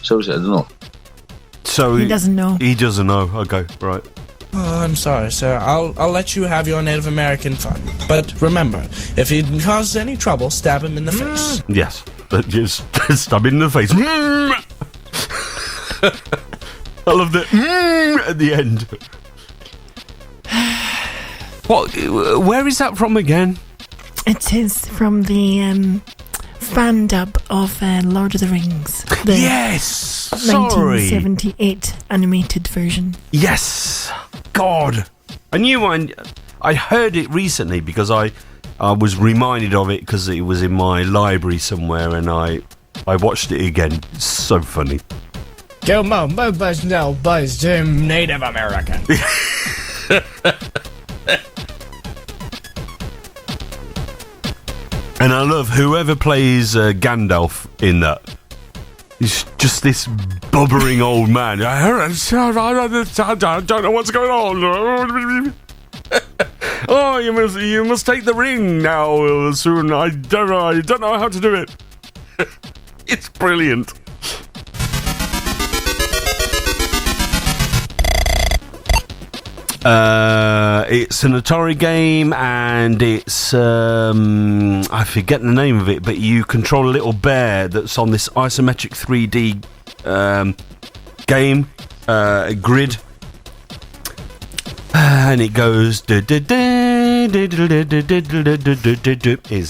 Seriously, I don't know. So he doesn't know. He doesn't know. Okay, right. Oh, I'm sorry, sir. I'll let you have your Native American fun. But remember, if he causes any trouble, stab him in the face. Yes. Just stab him in the face. I loved it. At the end. What? Where is that from again? It is from the fan dub of Lord of the Rings. The yes! Sorry. 1978 animated version. Yes! God! I knew I heard it recently because I was reminded of it because it was in my library somewhere and I watched it again. It's so funny. Come on, buzz no buzz to Native American. And I love whoever plays Gandalf in that. He's just this bubbering old man. I don't know what's going on. Oh, you must take the ring now soon. I don't know how to do it. It's brilliant. It's an Atari game, and it's I forget the name of it, but you control a little bear that's on this isometric 3D game grid, and it goes is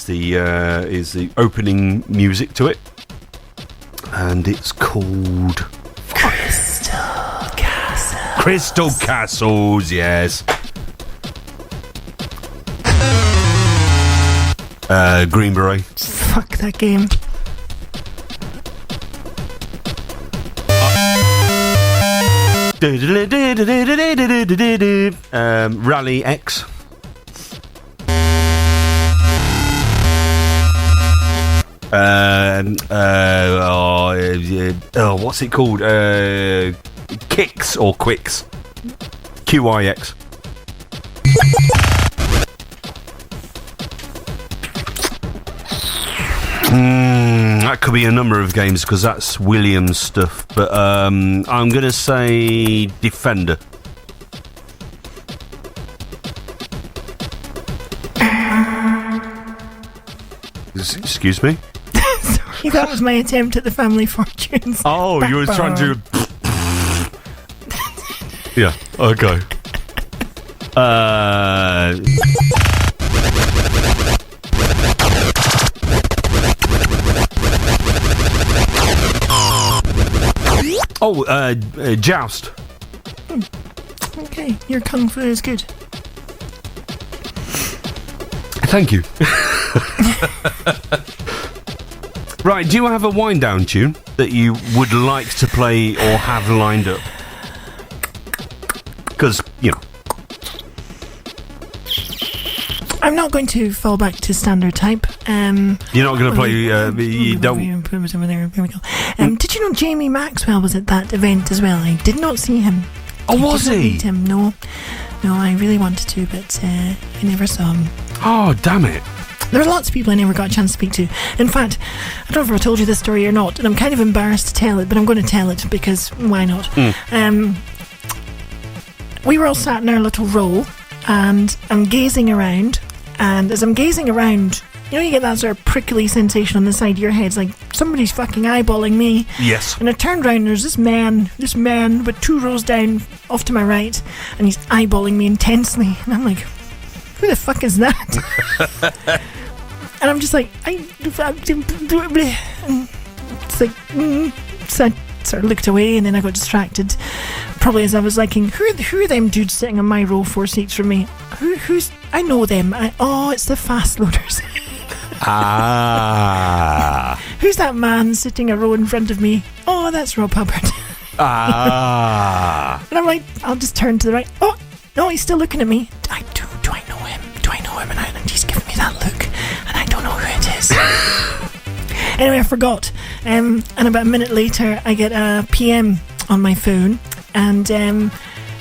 the opening music to it, and it's called Crystal Castles, yes. Green Beret. Fuck that game. Rally X. What's it called? Kicks or Quicks. QIX. That could be a number of games because that's Williams stuff, but I'm going to say Defender. Excuse me? Sorry, that was my attempt at the Family Fortunes. Oh, you were trying to... Yeah, okay. Joust. Okay, your kung fu is good. Thank you. Right, do you have a wind down tune that you would like to play or have lined up? Because, you know. I'm not going to fall back to standard type. You're not going to play. You don't. Here we go. Did you know Jamie Maxwell was at that event as well? I did not see him. Oh, was he? Meet him. No, I really wanted to, but I never saw him. Oh, damn it. There are lots of people I never got a chance to speak to. In fact, I don't know if I told you this story or not, and I'm kind of embarrassed to tell it, but I'm going to tell it because why not? We were all sat in our little row, and I'm gazing around, and as I'm gazing around, you know, you get that sort of prickly sensation on the side of your head. It's like somebody's fucking eyeballing me. Yes. And I turned around and there's this man, but 2 rows down off to my right, and he's eyeballing me intensely. And I'm like, who the fuck is that? And I'm just like, it's like, so I sort of looked away, and then I got distracted. Probably as I was like, who are them dudes sitting on my row 4 seats from me? Who's? I know them. It's the fast loaders. Who's that man sitting a row in front of me? Oh, that's Rob Hubbard. And I'm like, I'll just turn to the right. Oh, no, he's still looking at me. Do I know him? Do I know him? And he's giving me that look, and I don't know who it is. Anyway, I forgot. And about a minute later, I get a PM on my phone, and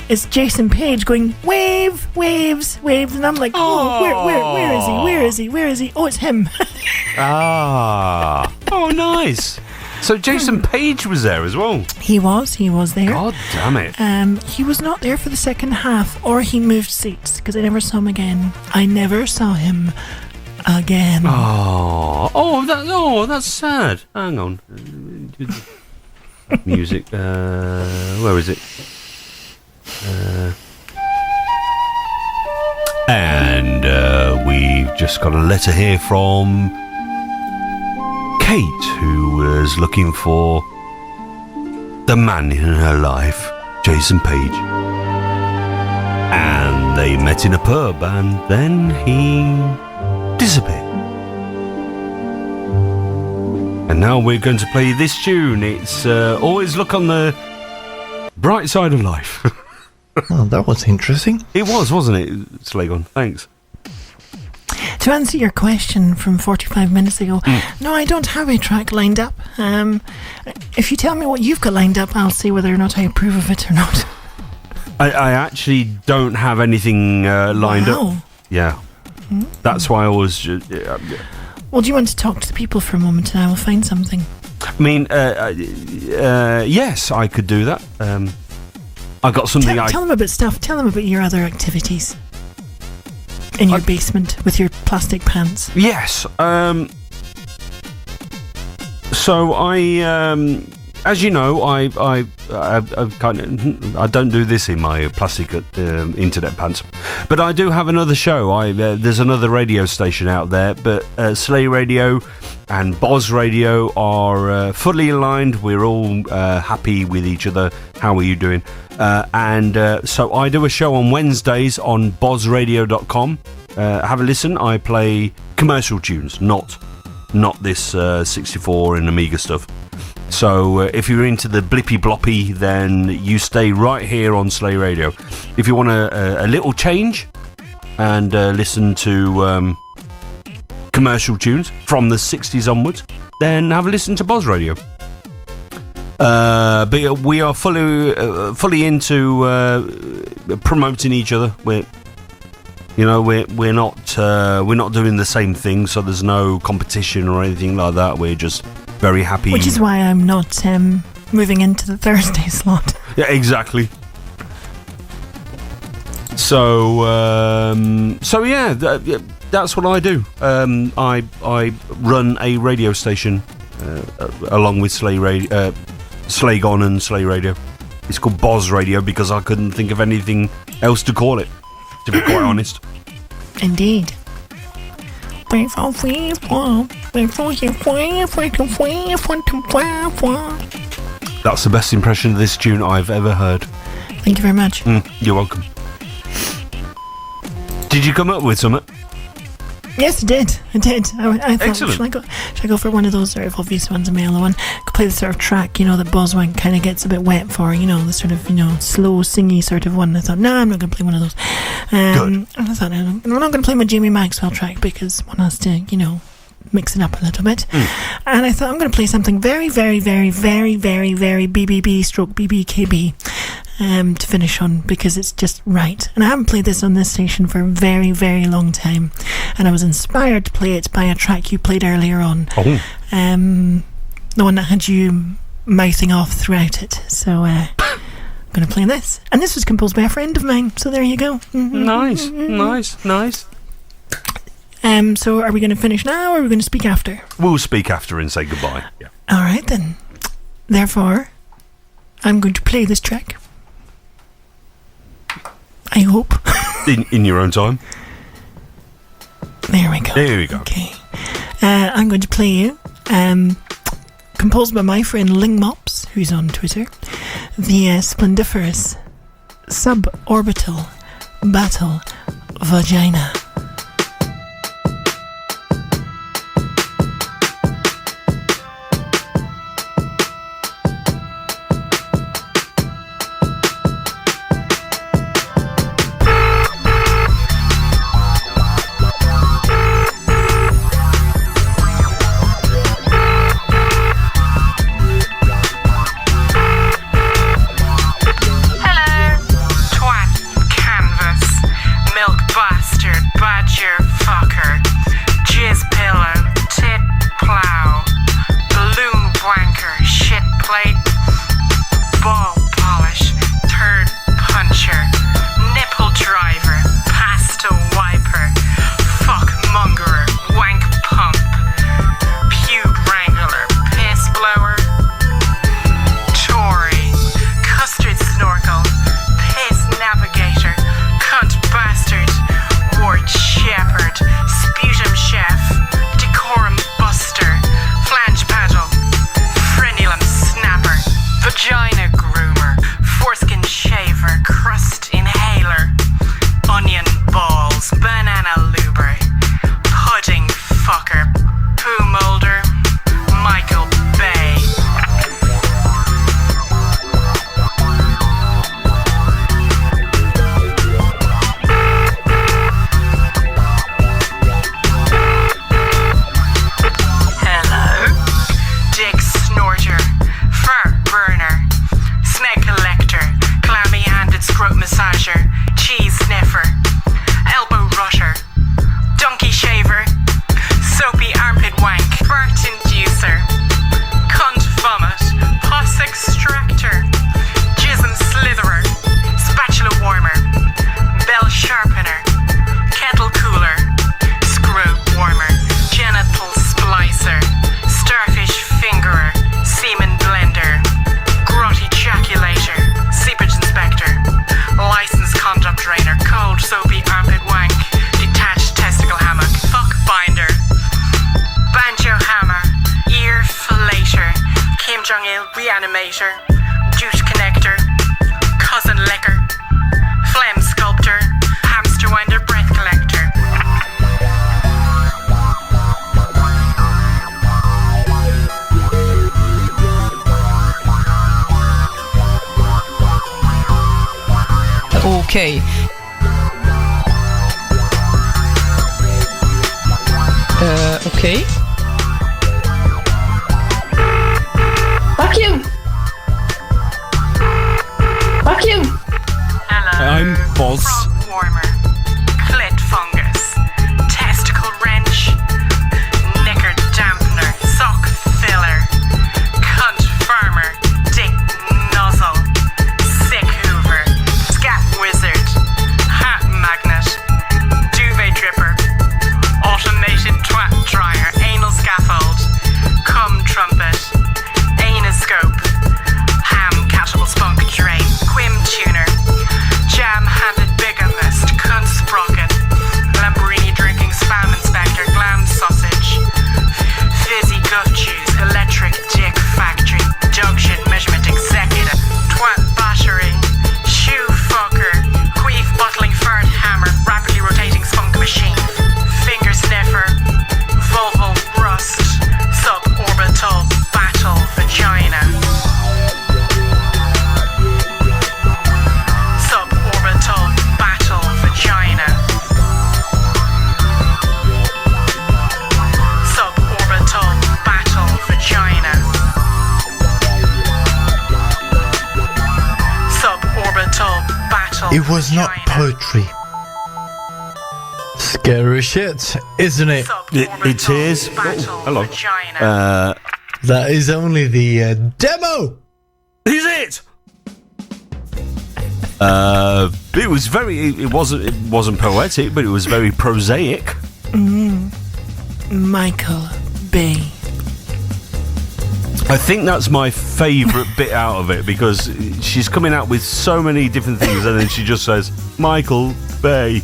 it's Jason Page going, wave, waves, waves, and I'm like, where is he? Oh, it's him. Oh, nice. So Jason Page was there as well. He was there. God damn it. He was not there for the second half, or he moved seats, because I never saw him again. I never saw him again. That's sad. Hang on. Music. Where is it? And we've just got a letter here from Kate, who was looking for the man in her life, Jason Page. And they met in a pub, and then he disappeared. And now we're going to play this tune. It's Always Look on the Bright Side of Life. Oh, that was interesting. It was, wasn't it, Slagon? Thanks. To To answer your question from 45 minutes ago, no, I don't have a track lined up. If you tell me what you've got lined up, I'll see whether or not I approve of it or not. I actually don't have anything lined up. Yeah. That's why I was... Well, do you want to talk to the people for a moment and I will find something? I mean, yes, I could do that. I got something Tell them about stuff. Tell them about your other activities. In your basement with your plastic pants. Yes. So I... as you know, I don't do this in my plastic internet pants, but I do have another show. There's another radio station out there, but Slay Radio and Boz Radio are fully aligned. We're all happy with each other. How are you doing? So I do a show on Wednesdays on bozradio.com. Have a listen. I play commercial tunes, not this 64 and Amiga stuff. So if you're into the blippy bloppy, then you stay right here on Slay Radio. If you want a little change and listen to commercial tunes from the 60s onwards, then have a listen to Boz Radio. But we are fully into promoting each other. We're not doing the same thing, so there's no competition or anything like that. We're just very happy. Which is why I'm not moving into the Thursday slot. Yeah, exactly. So yeah, that's what I do. I run a radio station along with Slay Gone and Slay Radio. It's called Boz Radio because I couldn't think of anything else to call it, to be quite honest. Indeed. That's the best impression of this tune I've ever heard. Thank you very much. You're welcome. Did you come up with something? Yes, I did. I thought, excellent. Should I go for one of those sort of obvious ones, a yellow one? Could play the sort of track, that Boswank kind of gets a bit wet for, the sort of, slow, singy sort of one. I thought, no, I'm not going to play one of those. Good. And I thought, I'm not going to play my Jamie Maxwell track because one has to, mix it up a little bit. And I thought I'm going to play something very, very, very, very, very, very BBB stroke BBKB to finish on because it's just right. And I haven't played this on this station for a very, very long time. And I was inspired to play it by a track you played earlier on. Oh. The one that had you mouthing off throughout it. So I'm going to play this. And this was composed by a friend of mine. So there you go. Nice. So are we going to finish now or are we going to speak after? We'll speak after and say goodbye. Yeah. All right then. Therefore, I'm going to play this track. I hope. in your own time. There we go. There we go. Okay. I'm going to play you, composed by my friend Ling Mops, who's on Twitter, the splendiferous Suborbital Battle Vagina. Hello, twat, canvas, milk bastard. Okej. Okej. Fuck you! Fuck you! I'm Buzz. Warmer, clit fungus, testicle wrench, knicker dampener, sock filler, cunt farmer, dick nozzle, sick hoover, scat wizard, hat magnet, duvet dripper, automated twat dryer, anal scaffold, cum trumpet, anoscope, ham catchable spunk drain, quim tuner, jam-handed bigamist, cunt sprocket, Lamborghini drinking spam inspector, glam sausage, fizzy gut juice, electric dick factory, dog shit measurement executive, twat battery, shoe fucker, queef bottling fart hammer, rapidly rotating spunk machine, finger sniffer, vulval rust, suborbital battle vagina. Suborbital battle vagina. Suborbital battle vagina. Suborbital battle. It was not poetry. Scary shit, isn't it? It is. Oh, hello. That is only the demo. Is it? It was very. It wasn't poetic, but it was very prosaic. Michael Bay. I think that's my favourite bit out of it because she's coming out with so many different things, and then she just says Michael Bay.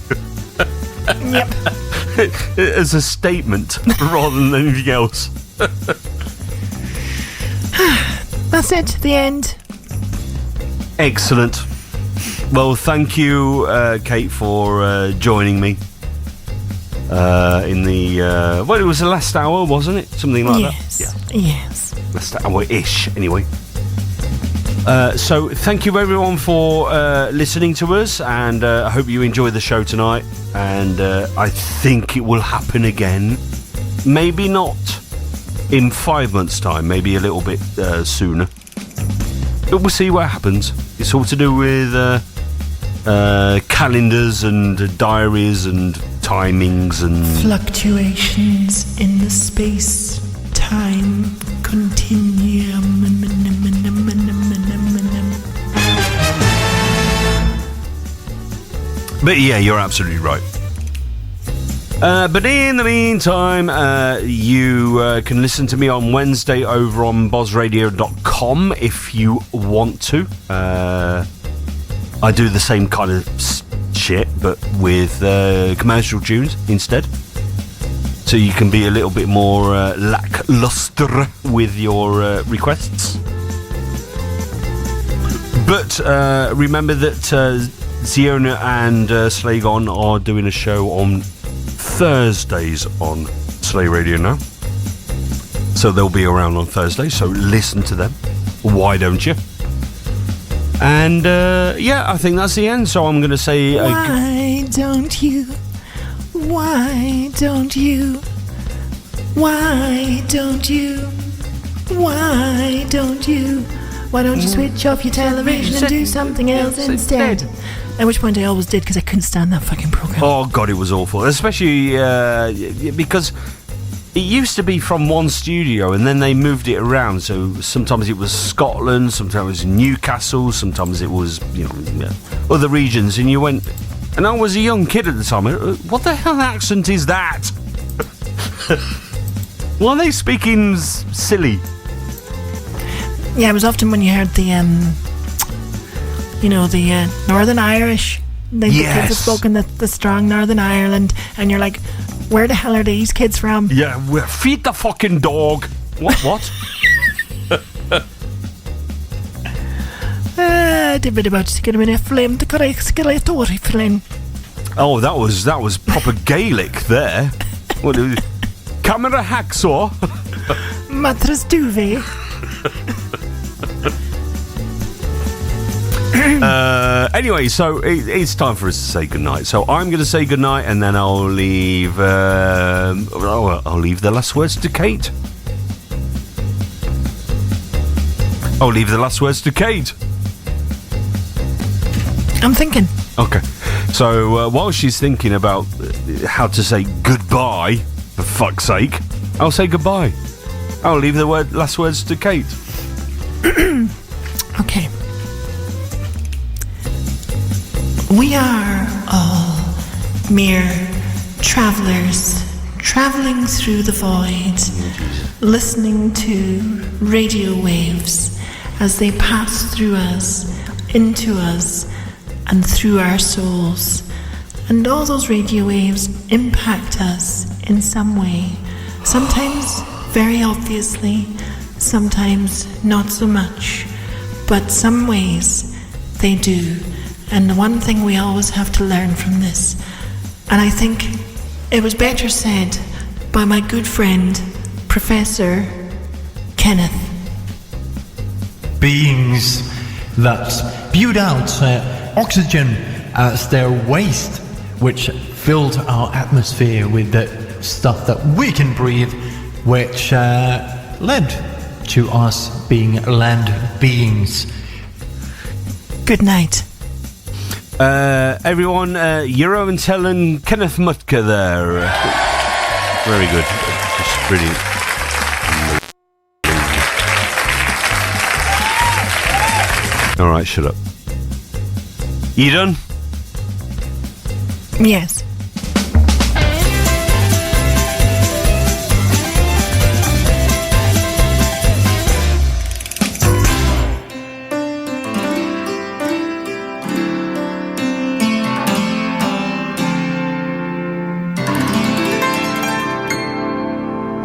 Yep. As a statement rather than anything else. That's it. The end. Excellent. Well, thank you, Kate, for joining me in the... well, it was the last hour, wasn't it? Something like that? Yeah. Yes. Last hour-ish, anyway. So, thank you, everyone, for listening to us, and I hope you enjoyed the show tonight, and I think it will happen again. Maybe not in 5 months' time, maybe a little bit sooner. But we'll see what happens. It's all to do with calendars and diaries and timings and... Fluctuations in the space-time continuum. But yeah, you're absolutely right. But in the meantime, you can listen to me on Wednesday over on buzzradio.com if you want to. I do the same kind of shit, but with commercial tunes instead. So you can be a little bit more lackluster with your requests. But remember that Ziona and Slagon are doing a show on Thursdays on Slay Radio now. So they'll be around on Thursday, so listen to them. Why don't you? And yeah, I think that's the end. So I'm going to say... Why don't you? Why don't you? Why don't you? Why don't you? Why don't you switch off your television and do something else instead? At which point I always did because I couldn't stand that fucking program. Oh God, it was awful. Especially because it used to be from one studio and then they moved it around. So sometimes it was Scotland, sometimes it was Newcastle, sometimes it was, you know, other regions. And you went, and I was a young kid at the time. What the hell accent is that? Why are they speaking silly? Yeah, it was often when you heard the you know, the Northern Irish. The kids have spoken the strong Northern Ireland, and you're like, where the hell are these kids from? Yeah, feed the fucking dog. What? Oh, that was proper Gaelic there. What is it? Camera hacksaw. Mattress duvet. Anyway, so it's time for us to say goodnight. So I'm going to say goodnight, and then I'll leave. I'll leave the last words to Kate. I'll leave the last words to Kate. I'm thinking. Okay. So while she's thinking about how to say goodbye, for fuck's sake, I'll say goodbye. I'll leave the last words to Kate. Okay. We are all mere travelers, traveling through the void, listening to radio waves as they pass through us, into us, and through our souls. And all those radio waves impact us in some way. Sometimes very obviously, sometimes not so much. But some ways they do. And the one thing we always have to learn from this, and I think it was better said by my good friend, Professor Kenneth. Beings that spewed out oxygen as their waste, which filled our atmosphere with the stuff that we can breathe, which led to us being land beings. Good night. Everyone, Euro and Helen, Kenneth Mutka there. Very good. Just brilliant. Alright, shut up. You done? Yes.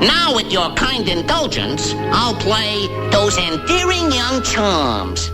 Now, with your kind indulgence, I'll play those endearing young charms.